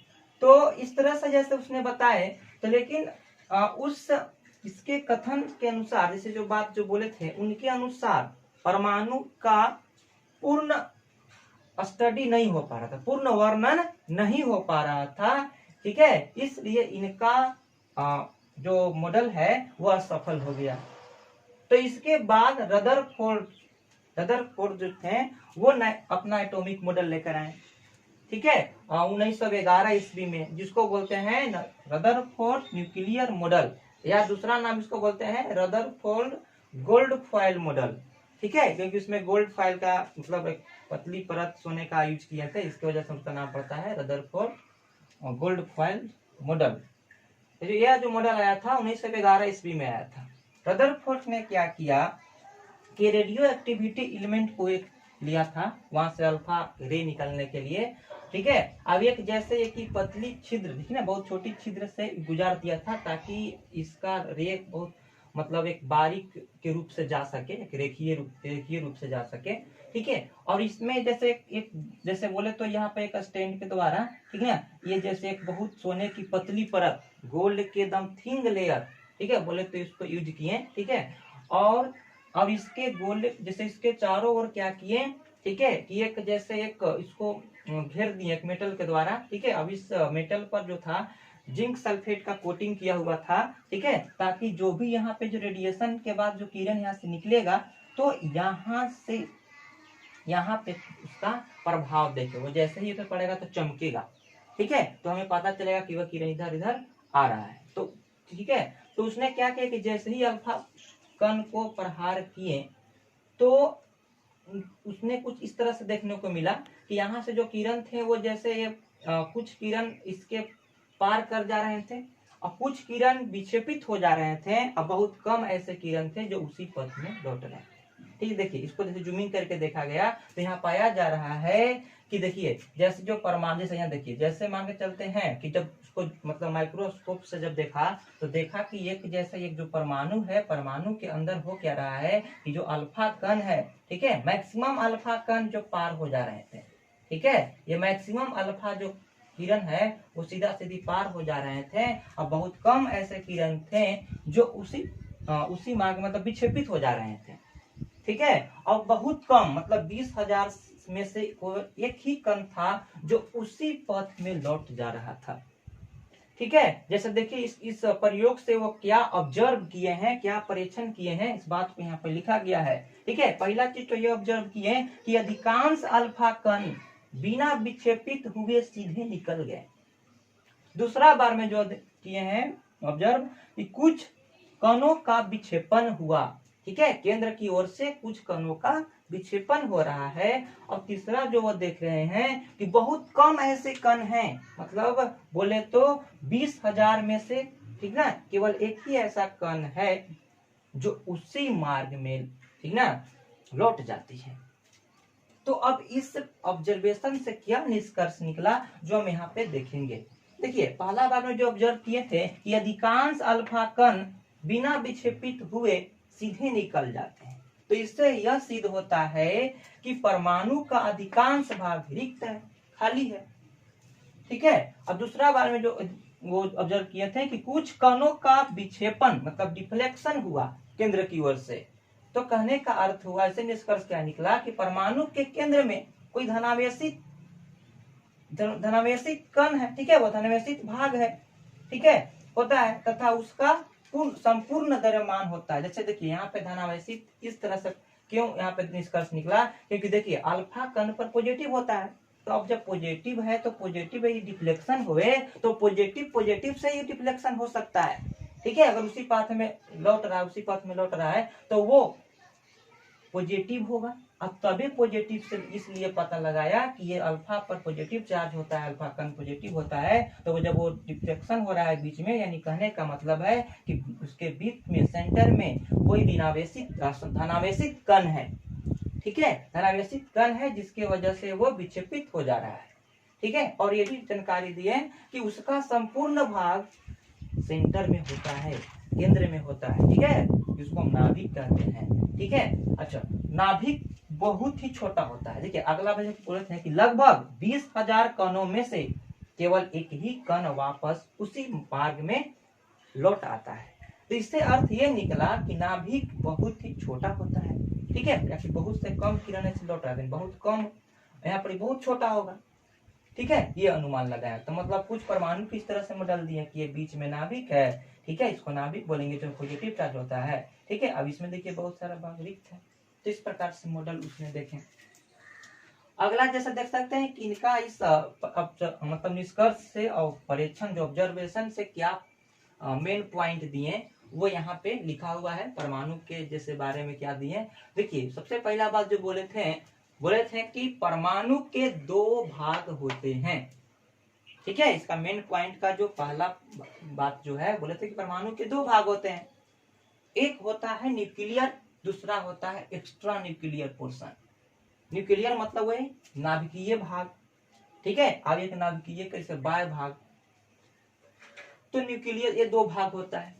तो इस तरह से जैसे उसने बताए, तो लेकिन इसके कथन के अनुसार, जैसे जो बात जो बोले थे उनके अनुसार परमाणु का पूर्ण स्टडी नहीं हो पा रहा था, पूर्ण वर्णन नहीं हो पा रहा था, ठीक है। इसलिए इनका जो मॉडल है वह असफल हो गया। तो इसके बाद रदरफोर्ड जो थे वो अपना एटॉमिक मॉडल लेकर आए, ठीक है, 1911 ईस्वी में, जिसको बोलते हैं रदरफोर्ड न्यूक्लियर मॉडल, या दूसरा नाम इसको बोलते हैं रदरफोर्ड गोल्ड फॉयल मॉडल, ठीक है, क्योंकि उसमें गोल्ड फॉयल का मतलब एक पतली परत सोने का यूज किया था, इसकी वजह से उसका नाम पड़ता है रदरफोर्ड गोल्ड फॉयल मॉडल। यह जो मॉडल आया था 1911 ईस्वी में आया था। रदरफोर्ड ने क्या किया कि रेडियो एक्टिविटी एलिमेंट को एक लिया था, वहां से अल्फा रे निकलने के लिए, ठीक है। अब एक जैसे एक ही पतली छिद्र, देखिए ना, बहुत छोटी छिद्र से गुजार दिया था, ताकि इसका रे बहुत मतलब एक बारीक के रूप से जा सके, एक रेखीय रूप से जा सके, ठीक है। और इसमें जैसे एक जैसे बोले तो यहाँ पे एक स्टैंड के द्वारा, ठीक है, ये जैसे एक बहुत सोने की पतली परत, गोल्ड के एकदम थिन लेयर, ठीक है, बोले तो इसको यूज किए, ठीक है। और अब इसके गोले जैसे इसके चारों ओर क्या किए, ठीक है, कि एक जैसे एक इसको घेर दिए एक मेटल के द्वारा, ठीक है। अब इस मेटल पर जो था जिंक सल्फेट का कोटिंग किया हुआ था, ठीक है, ताकि जो भी यहाँ पे जो रेडिएशन के बाद जो किरण यहाँ से निकलेगा तो यहाँ पे उसका प्रभाव देखे, वो जैसे ही इधर पड़ेगा तो चमकेगा, ठीक है, तो हमें पता चलेगा कि वह किरण इधर इधर आ रहा है। तो ठीक है, तो उसने क्या किया कि जैसे ही अल्फा कण को प्रहार किए तो उसने कुछ इस तरह से देखने को मिला कि यहाँ से जो किरण थे वो जैसे ये कुछ किरण इसके पार कर जा रहे थे और कुछ किरण विक्षेपित हो जा रहे थे और बहुत कम ऐसे किरण थे जो उसी पथ में लौट रहे थे। ठीक है, देखिए इसको जैसे जूमिंग करके देखा गया तो यहाँ पाया जा रहा है कि देखिए जैसे जो परमाणु, जैसे यहाँ देखिए, जैसे मान के चलते हैं कि जब उसको मतलब माइक्रोस्कोप से जब देखा तो देखा कि एक जैसे एक जो परमाणु है, परमाणु के अंदर हो क्या रहा है कि जो अल्फा कण है, ठीक है, मैक्सिमम अल्फा कण जो पार हो जा रहे थे, ठीक है, ये मैक्सिमम अल्फा जो किरण है वो सीधा सीधी पार हो जा रहे थे और बहुत कम ऐसे किरण थे जो उसी मार्ग मतलब विक्षेपित हो जा रहे थे, ठीक है, और बहुत कम मतलब 20,000 में से एक ही कण था जो उसी पथ में लौट जा रहा था। ठीक है, जैसे देखिए इस प्रयोग से वो क्या ऑब्जर्व किए हैं, क्या परीक्षण किए हैं, इस बात को यहाँ पे लिखा गया है। ठीक है, पहला चीज तो ये ऑब्जर्व किए कि अधिकांश अल्फा कण बिना विक्षेपित हुए सीधे निकल गए। दूसरा बार में जो किए हैं ऑब्जर्व कि कुछ कणों का विक्षेपण हुआ, ठीक है, केंद्र की ओर से कुछ कणों का विक्षेपण हो रहा है। और तीसरा जो वो देख रहे हैं कि बहुत कम ऐसे कण हैं, मतलब बोले तो 20,000 में से, ठीक ना, केवल एक ही ऐसा कण है जो उसी मार्ग में, ठीक ना, लौट जाती है। तो अब इस ऑब्जर्वेशन से क्या निष्कर्ष निकला जो हम यहाँ पे देखेंगे। देखिए पहला बार में जो ऑब्जर्व किए थे कि अधिकांश अल्फा कण बिना विक्षेपित हुए सीधे निकल जाते हैं, तो इससे यह सिद्ध होता है कि परमाणु का अधिकांश भाग रिक्त है, खाली है। ठीक है, अब दूसरा बार में जो वो ऑब्जर्व किए थे कि कुछ कणों का विक्षेपण मतलब डिफ्लेक्शन हुआ केंद्र की ओर से, तो कहने का अर्थ हुआ, ऐसे निष्कर्ष क्या निकला कि परमाणु के केंद्र में कोई धनावेशित कण है, ठीक है, वो धनावेशित भाग है, ठीक है, होता है, तथा उसका संपूर्ण द्रव्यमान होता है। जैसे देखिए यहाँ पे धनावेशित इस तरह से क्यों यहाँ पे निष्कर्ष निकला, क्योंकि देखिए अल्फा कण पर पॉजिटिव होता है, तो अब जब पॉजिटिव है तो पॉजिटिव डिफ्लेक्शन हुए तो पॉजिटिव से ही डिफ्लेक्शन हो सकता है। ठीक है, अगर उसी पाथ में लौट रहा है तो वो पॉजिटिव होगा। अब तभी पॉजिटिव से इसलिए पता लगाया कि ये अल्फा पर पॉजिटिव चार्ज होता है, अल्फा कण पॉजिटिव होता है, तो वो जब वो डिफ्लेक्शन हो रहा है बीच में, यानी कहने का मतलब है कि उसके बीच में सेंटर में कोई धनावेशित कण है, ठीक है, धनावेशित कण है जिसके वजह से वो विक्षेपित हो जा रहा है। ठीक है, और ये भी जानकारी दिए कि उसका संपूर्ण भाग सेंटर में होता है, केंद्र में होता है, ठीक है, जिसको हम नाभिक कहते हैं। ठीक है, अच्छा, नाभिक बहुत ही छोटा होता है। देखिए अगला बोलते हैं कि लगभग 20,000 कणों में से केवल एक ही कण वापस उसी मार्ग में लौट आता है। तो इससे अर्थ ये निकला कि नाभिक बहुत ही छोटा होता है, ठीक है, या फिर बहुत से कम किरण से लौट रहा है, बहुत कम, यहाँ पर बहुत छोटा होगा। ठीक है, ये अनुमान लगाया, तो मतलब कुछ परमाणु की इस तरह से मॉडल दिए कि ये बीच में नाभिक है, ठीक है, इसको नाभिक बोलेंगे जो पॉजिटिव चार्ज होता है। ठीक है, अब इसमें देखिए बहुत सारा भाग रिक्त है, तो इस प्रकार से मॉडल उसने देखे। अगला जैसा देख सकते हैं कि इनका इस मतलब निष्कर्ष से और परीक्षण जो ऑब्जर्वेशन से क्या मेन पॉइंट दिए वो यहाँ पे लिखा हुआ है। परमाणु के जैसे बारे में क्या दिए, देखिए सबसे पहला बात जो बोले थे कि परमाणु के 2 भाग होते हैं। ठीक है, इसका मेन पॉइंट का जो पहला बात जो है, बोले थे कि परमाणु के 2 भाग होते हैं, एक होता है न्यूक्लियर, दूसरा होता है एक्स्ट्रा न्यूक्लियर पोर्शन। न्यूक्लियर मतलब वही नाभिकीय भाग, ठीक है, अब एक नाभिकीय कैसे बाह्य भाग, तो न्यूक्लियर ये 2 भाग होता है।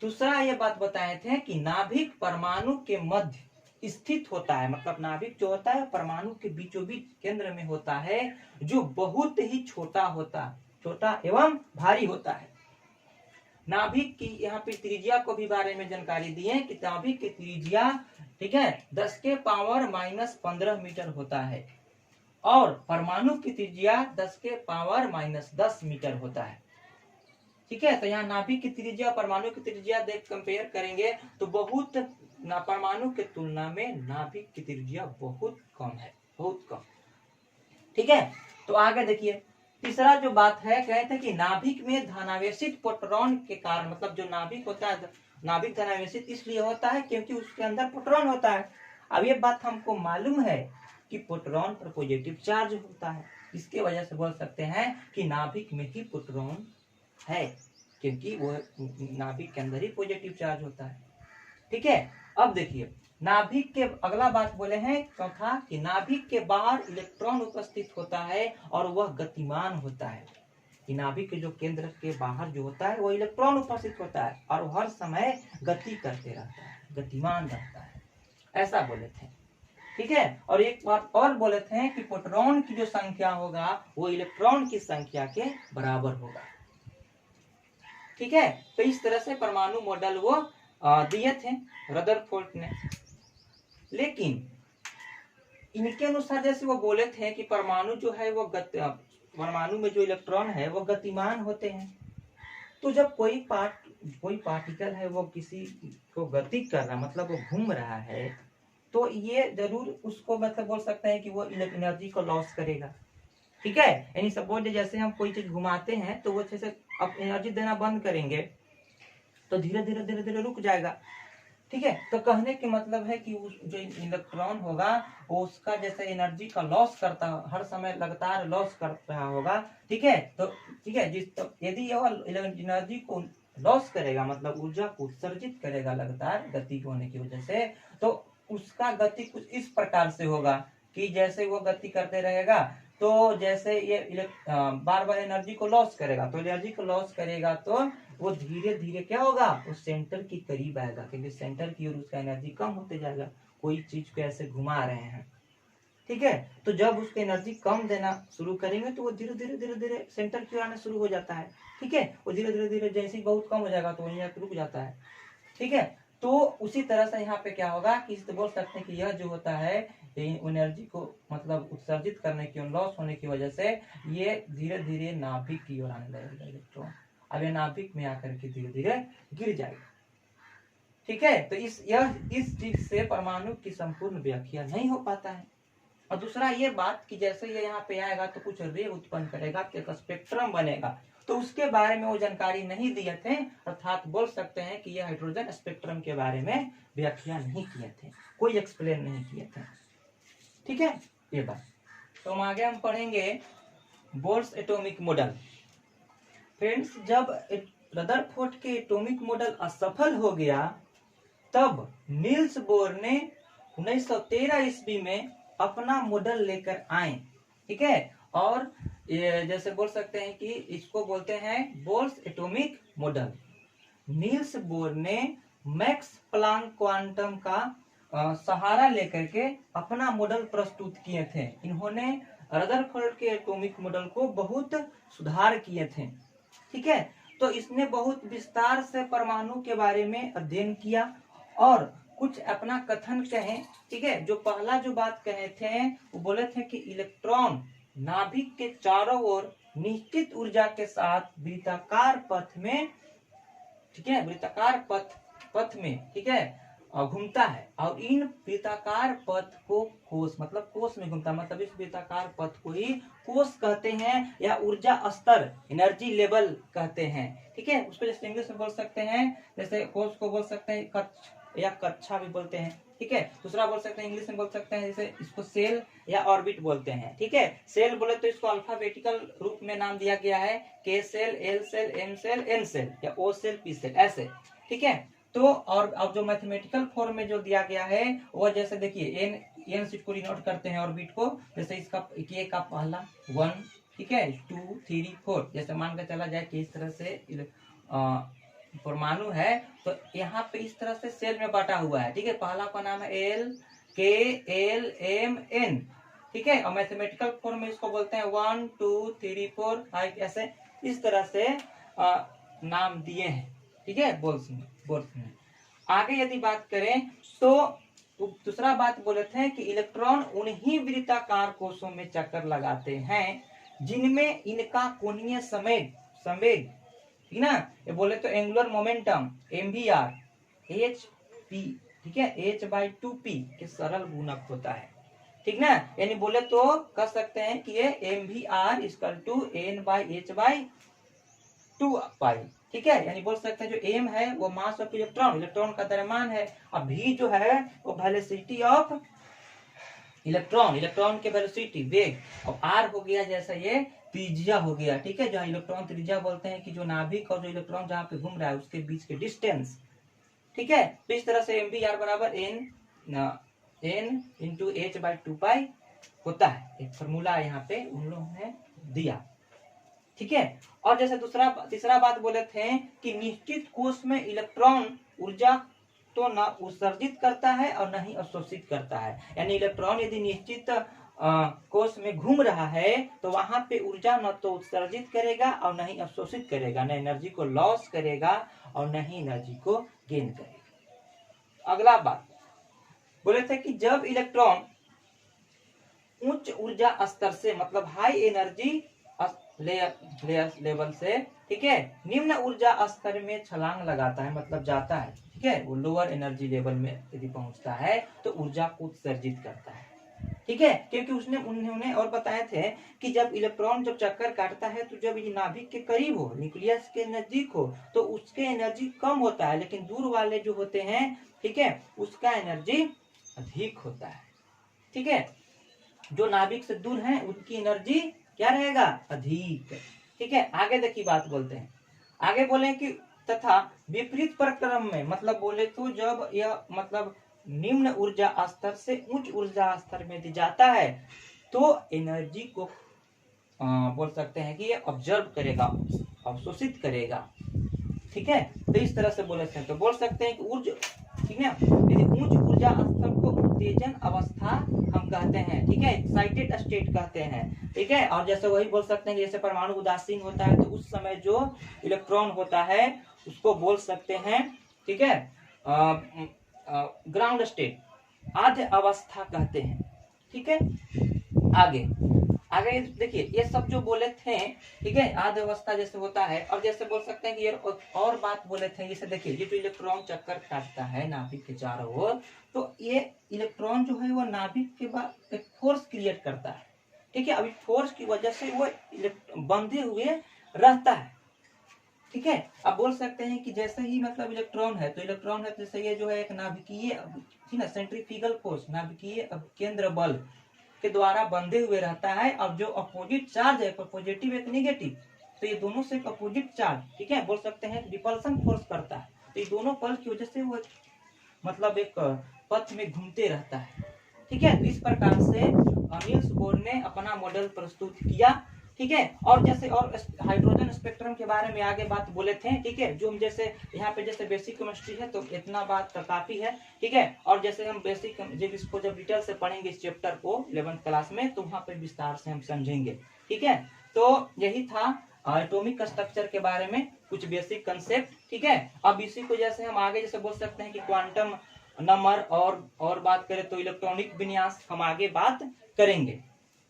दूसरा ये बात बताए थे कि नाभिक परमाणु के मध्य स्थित होता है, मतलब नाभिक जो होता है परमाणु के बीचों बीच केंद्र में होता है, जो बहुत ही छोटा एवं भारी होता है। नाभिक की यहाँ पे त्रिज्या को भी बारे में जानकारी दिए कि नाभिक की त्रिज्या, ठीक है, 10 के पावर -15 मीटर होता है और परमाणु की त्रिज्या 10 के पावर -10 मीटर होता है। ठीक है। तो यहाँ नाभिक की त्रिज्या परमाणु की त्रिज्या देख कंपेयर करेंगे तो बहुत परमाणु के तुलना में नाभिक की त्रिज्या बहुत कम है, बहुत कम। ठीक है। तो आगे देखिए तीसरा जो बात है, कहते हैं कि नाभिक में धनावेशित प्रोटॉन के कारण, मतलब जो नाभिक होता है, नाभिक धनावेशित इसलिए होता है क्योंकि उसके अंदर प्रोटॉन होता है। अब ये बात हमको मालूम है कि प्रोटॉन पर पॉजिटिव चार्ज होता है, इसके वजह से बोल सकते हैं कि नाभिक में ही प्रोटॉन है, क्योंकि वो नाभिक के अंदर ही पॉजिटिव चार्ज होता है। ठीक है। अब देखिए नाभिक के अगला बात बोले हैं चौथा कि नाभिक के बाहर इलेक्ट्रॉन उपस्थित होता है और वह गतिमान होता है। कि नाभिक के जो केंद्र के बाहर जो होता है वो इलेक्ट्रॉन उपस्थित होता है और हर समय गति करते रहता है, गतिमान रहता है, ऐसा बोले थे। ठीक है। और एक बात और बोले थे कि प्रोटॉन की जो संख्या होगा वो इलेक्ट्रॉन की संख्या के बराबर होगा। ठीक है। तो इस तरह से परमाणु मॉडल वो दिए थे रदरफोर्ड ने। लेकिन इनके अनुसार जैसे वो बोले थे कि परमाणु जो है वो परमाणु में जो इलेक्ट्रॉन है वो गतिमान होते हैं। तो जब कोई पार्टिकल है वो किसी को गति कर रहा, मतलब वो घूम रहा है, तो ये जरूर उसको मतलब बोल सकते हैं कि वो एनर्जी को लॉस करेगा। ठीक है। यानी सपोज जैसे हम कोई चीज घुमाते हैं तो वो अच्छे से अब एनर्जी देना बंद करेंगे तो धीरे धीरे धीरे धीरे रुक जाएगा। ठीक है। तो कहने के मतलब है कि उस जो इलेक्ट्रॉन होगा वो उसका जैसे एनर्जी का लॉस करता, हर समय लगातार लॉस कर रहा होगा। ठीक है। तो ठीक है, यदि यह एनर्जी को लॉस करेगा, मतलब ऊर्जा को उत्सर्जित करेगा लगातार गति होने की वजह से, तो उसका गति कुछ इस प्रकार से होगा कि जैसे वो गति करते रहेगा तो जैसे ये बार बार एनर्जी को लॉस करेगा, तो एनर्जी को लॉस करेगा तो वो धीरे धीरे क्या होगा, उस सेंटर के करीब आएगा, क्योंकि सेंटर की ओर उसका एनर्जी कम होते जाएगा। कोई चीज को ऐसे घुमा रहे हैं, ठीक है, तो जब उसको एनर्जी कम देना शुरू करेंगे तो वो धीरे धीरे धीरे धीरे सेंटर की ओर आना शुरू हो जाता है। ठीक है। वो धीरे धीरे धीरे जैसे ही बहुत कम हो जाएगा तो वहीं रुक जाता है। ठीक है। तो उसी तरह से यहाँ पे क्या होगा कि बोल सकते हैं कि यह जो होता है एनर्जी को मतलब उत्सर्जित करने की, लॉस होने की वजह से ये धीरे धीरे नाभिक की ओर आने लगेगा इलेक्ट्रॉन। अब ये नाभिक में आकर के धीरे धीरे गिर जाएगा। ठीक है। तो इस चीज से परमाणु की संपूर्ण व्याख्या नहीं हो पाता है। और दूसरा ये बात कि जैसे ये यहाँ पे आएगा तो कुछ रे उत्पन्न करेगा, तो एक स्पेक्ट्रम बनेगा, तो उसके बारे में वो जानकारी नहीं दिए थे, अर्थात बोल सकते हैं कि यह हाइड्रोजन स्पेक्ट्रम के बारे में व्याख्या नहीं किए थे, कोई एक्सप्लेन नहीं किए थे। ठीक है, ये बात। तो हम पढ़ेंगे बोर्स एटॉमिक मॉडल। फ्रेंड्स, जब रदरफोर्ड के एटॉमिक मॉडल असफल हो गया तब नील्स बोर ने 1913 ईस्वी में अपना मॉडल लेकर आए। ठीक है। और ये जैसे बोल सकते हैं कि इसको बोलते हैं Bohr's atomic model. Niels Bohr ने मैक्स प्लांक क्वांटम का सहारा लेकर के अपना मॉडल प्रस्तुत किए थे। इन्होंने रदरफोर्ड के एटॉमिक मॉडल को बहुत सुधार किए थे। ठीक है। तो इसने बहुत विस्तार से परमाणु के बारे में अध्ययन किया और कुछ अपना कथन कहे। ठीक है। जो पहला जो बात कहे थे वो बोले थे कि इलेक्ट्रॉन नाभिक के चारों ओर निश्चित ऊर्जा के साथ वृत्ताकार पथ में, ठीक है, वृत्ताकार पथ में, ठीक है, घूमता है। और इन वृत्ताकार पथ को कोष, मतलब कोष में घूमता, मतलब इस वृत्ताकार पथ को ही कोष कहते हैं या ऊर्जा स्तर, एनर्जी लेवल कहते हैं। ठीक है। उसको जैसे इंग्लिश में बोल सकते हैं, जैसे कोष को बोल सकते हैं कक्ष या कक्षा भी बोलते हैं। ठीक है। दूसरा बोल सकते हैं इंग्लिश में बोल सकते हैं जैसे इसको सेल या ऑर्बिट बोलते हैं। ठीक है। सेल बोले तो इसको अल्फाबेटिकल रूप में नाम दिया गया है, K cell, L cell, M cell, N cell या ओ सेल, पी सेल, ऐसे। ठीक है। तो और अब जो मैथमेटिकल फॉर्म में जो दिया गया है वो जैसे देखिए एन सीट को डिनोट करते हैं ऑर्बिट को, जैसे इसका के का पहला 1, ठीक है, 2, 3, 4, जैसे मान कर चला जाए कि इस तरह से परमाणु है तो यहाँ पे इस तरह से सेल में बांटा हुआ है। ठीक है। पहला का नाम है एल, के, एल, एम, एन। ठीक है। और मैथमेटिकल फॉर्म में इसको बोलते हैं 1, 2, 3, 4, 5, ऐसे इस तरह से नाम दिए हैं। ठीक है। बोल्स में आगे यदि बात करें तो दूसरा बात बोले थे कि इलेक्ट्रॉन उन्हीं वृत्ताकार कोषों में चक्कर लगाते हैं जिनमें इनका कोणीय संवेग, ठीक ना। ये बोले तो एंगुलर मोमेंटम mvr hp, ठीक है, h/2p के सरल गुणक होता है, ठीक ना। यानी बोले तो कह सकते हैं कि ये mvr n/h/2π, ठीक है। यानी बोल सकते हैं जो m है वो मास ऑफ इलेक्ट्रॉन, इलेक्ट्रॉन का द्रव्यमान है, और v जो है वो वेलोसिटी ऑफ इलेक्ट्रॉन, इलेक्ट्रॉन के वेलोसिटी वेग, और r हो गया जैसा ये त्रिज्या हो गया, ठीक है। जहाँ इलेक्ट्रॉन त्रिज्या बोलते हैं कि जो नाभिक और जो इलेक्ट्रॉन जहाँ पे घूम रहा है उसके बीच के डिस्टेंस, ठीक है। तो इस तरह से mvr बराबर n इंटू h/2π होता है। एक फॉर्मूला यहाँ पे उन लोगों ने दिया, ठीक है। और जैसे तीसरा बात बोले थे कि निश्चित कोश में इलेक्ट्रॉन ऊर्जा तो न उत्सर्जित करता है और न ही अवशोषित करता है। यानी इलेक्ट्रॉन यदि निश्चित कोश में घूम रहा है तो वहां पे ऊर्जा न तो उत्सर्जित करेगा और न ही अवशोषित करेगा, न एनर्जी को लॉस करेगा और न ही एनर्जी को गेन करेगा। अगला बात बोले थे कि जब इलेक्ट्रॉन उच्च ऊर्जा स्तर से मतलब हाई एनर्जी लेवल से, ठीक है, निम्न ऊर्जा स्तर में छलांग लगाता है, मतलब जाता है, ठीक है, वो लोअर एनर्जी लेवल में यदि पहुंचता है तो ऊर्जा को उत्सर्जित करता है, ठीक है। क्योंकि उन्होंने और बताए थे कि जब इलेक्ट्रॉन जब चक्कर काटता है तो जब ये नाभिक के करीब हो, न्यूक्लियस के नजदीक हो, तो उसके एनर्जी कम होता है, लेकिन दूर वाले जो होते हैं, ठीक है, उसका एनर्जी अधिक होता है, ठीक है। जो नाभिक से दूर है उनकी एनर्जी क्या रहेगा, अधिक, ठीक है। आगे देखिए बात बोलते हैं, आगे बोले कि तथा विपरीत प्रक्रम में, मतलब बोले तो जब यह मतलब निम्न ऊर्जा स्तर से उच्च ऊर्जा स्तर में जाता है तो एनर्जी को बोल सकते हैं कि ये ऑब्जर्व करेगा, अवशोषित करेगा, ठीक है। तो इस तरह से बोले तो बोल सकते हैं कि ऊर्जा, ठीक है, यदि उच्च ऊर्जा स्तर को उत्तेजन अवस्था हम कहते हैं, ठीक है, एक्साइटेड स्टेट कहते हैं, ठीक है। और जैसे वही बोल सकते हैं जैसे परमाणु उदासीन होता है तो उस समय जो इलेक्ट्रॉन होता है उसको बोल सकते हैं, ठीक है, ग्राउंड स्टेट, आद्य अवस्था कहते हैं, ठीक है। आगे आगे देखिए ये सब जो बोले थे, ठीक है, आद्य अवस्था जैसे होता है। और जैसे बोल सकते हैं कि ये और बात बोले थे, जैसे देखिए ये जो इलेक्ट्रॉन चक्कर काटता है नाभिक के चारों ओर, तो ये इलेक्ट्रॉन जो है वो नाभिक के बाद एक फोर्स क्रिएट करता है, ठीक है। अभी फोर्स की वजह से वो बंधे हुए रहता है, ठीक है। अब बोल सकते हैं कि जैसे ही मतलब इलेक्ट्रॉन है तो इलेक्ट्रॉन है तो जैसे ये जो है एक नाभिकीय, ठीक है, सेंट्रीफ्यूगल फोर्स, नाभिकीय केंद्र बल के द्वारा बंधे हुए रहता है। अब जो अपोजिट चार्ज है, पॉजिटिव एक नेगेटिव, तो ये दोनों से एक अपोजिट चार्ज, ठीक है, बोल सकते हैं रिपल्सन फोर्स करता है। तो ये दोनों पल की वजह से वो मतलब एक पथ में घूमते रहता है, ठीक है। तो इस प्रकार से नील्स बोर ने अपना मॉडल प्रस्तुत किया, ठीक है। और जैसे और हाइड्रोजन स्पेक्ट्रम के बारे में आगे बात बोले थे, ठीक है, जो हम जैसे यहाँ पे जैसे बेसिक केमिस्ट्री है तो इतना बात तो काफी है, ठीक है। और जैसे हम बेसिक जब इसको जब डिटेल से पढ़ेंगे इस चैप्टर को 11th क्लास में तो वहाँ पे विस्तार से हम समझेंगे, ठीक है। तो यही था एटॉमिक स्ट्रक्चर के बारे में कुछ बेसिक कंसेप्ट, ठीक है। अब इसी को जैसे हम आगे जैसे बोल सकते हैं कि क्वांटम नंबर और बात करें तो इलेक्ट्रॉनिक विन्यास हम आगे बात करेंगे,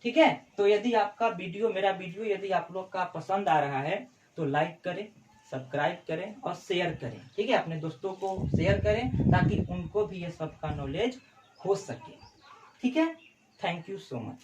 ठीक है। तो यदि आपका मेरा वीडियो यदि आप लोग का पसंद आ रहा है तो लाइक करें, सब्सक्राइब करें और शेयर करें, ठीक है। अपने दोस्तों को शेयर करें ताकि उनको भी ये सब का नॉलेज हो सके, ठीक है। Thank you so much.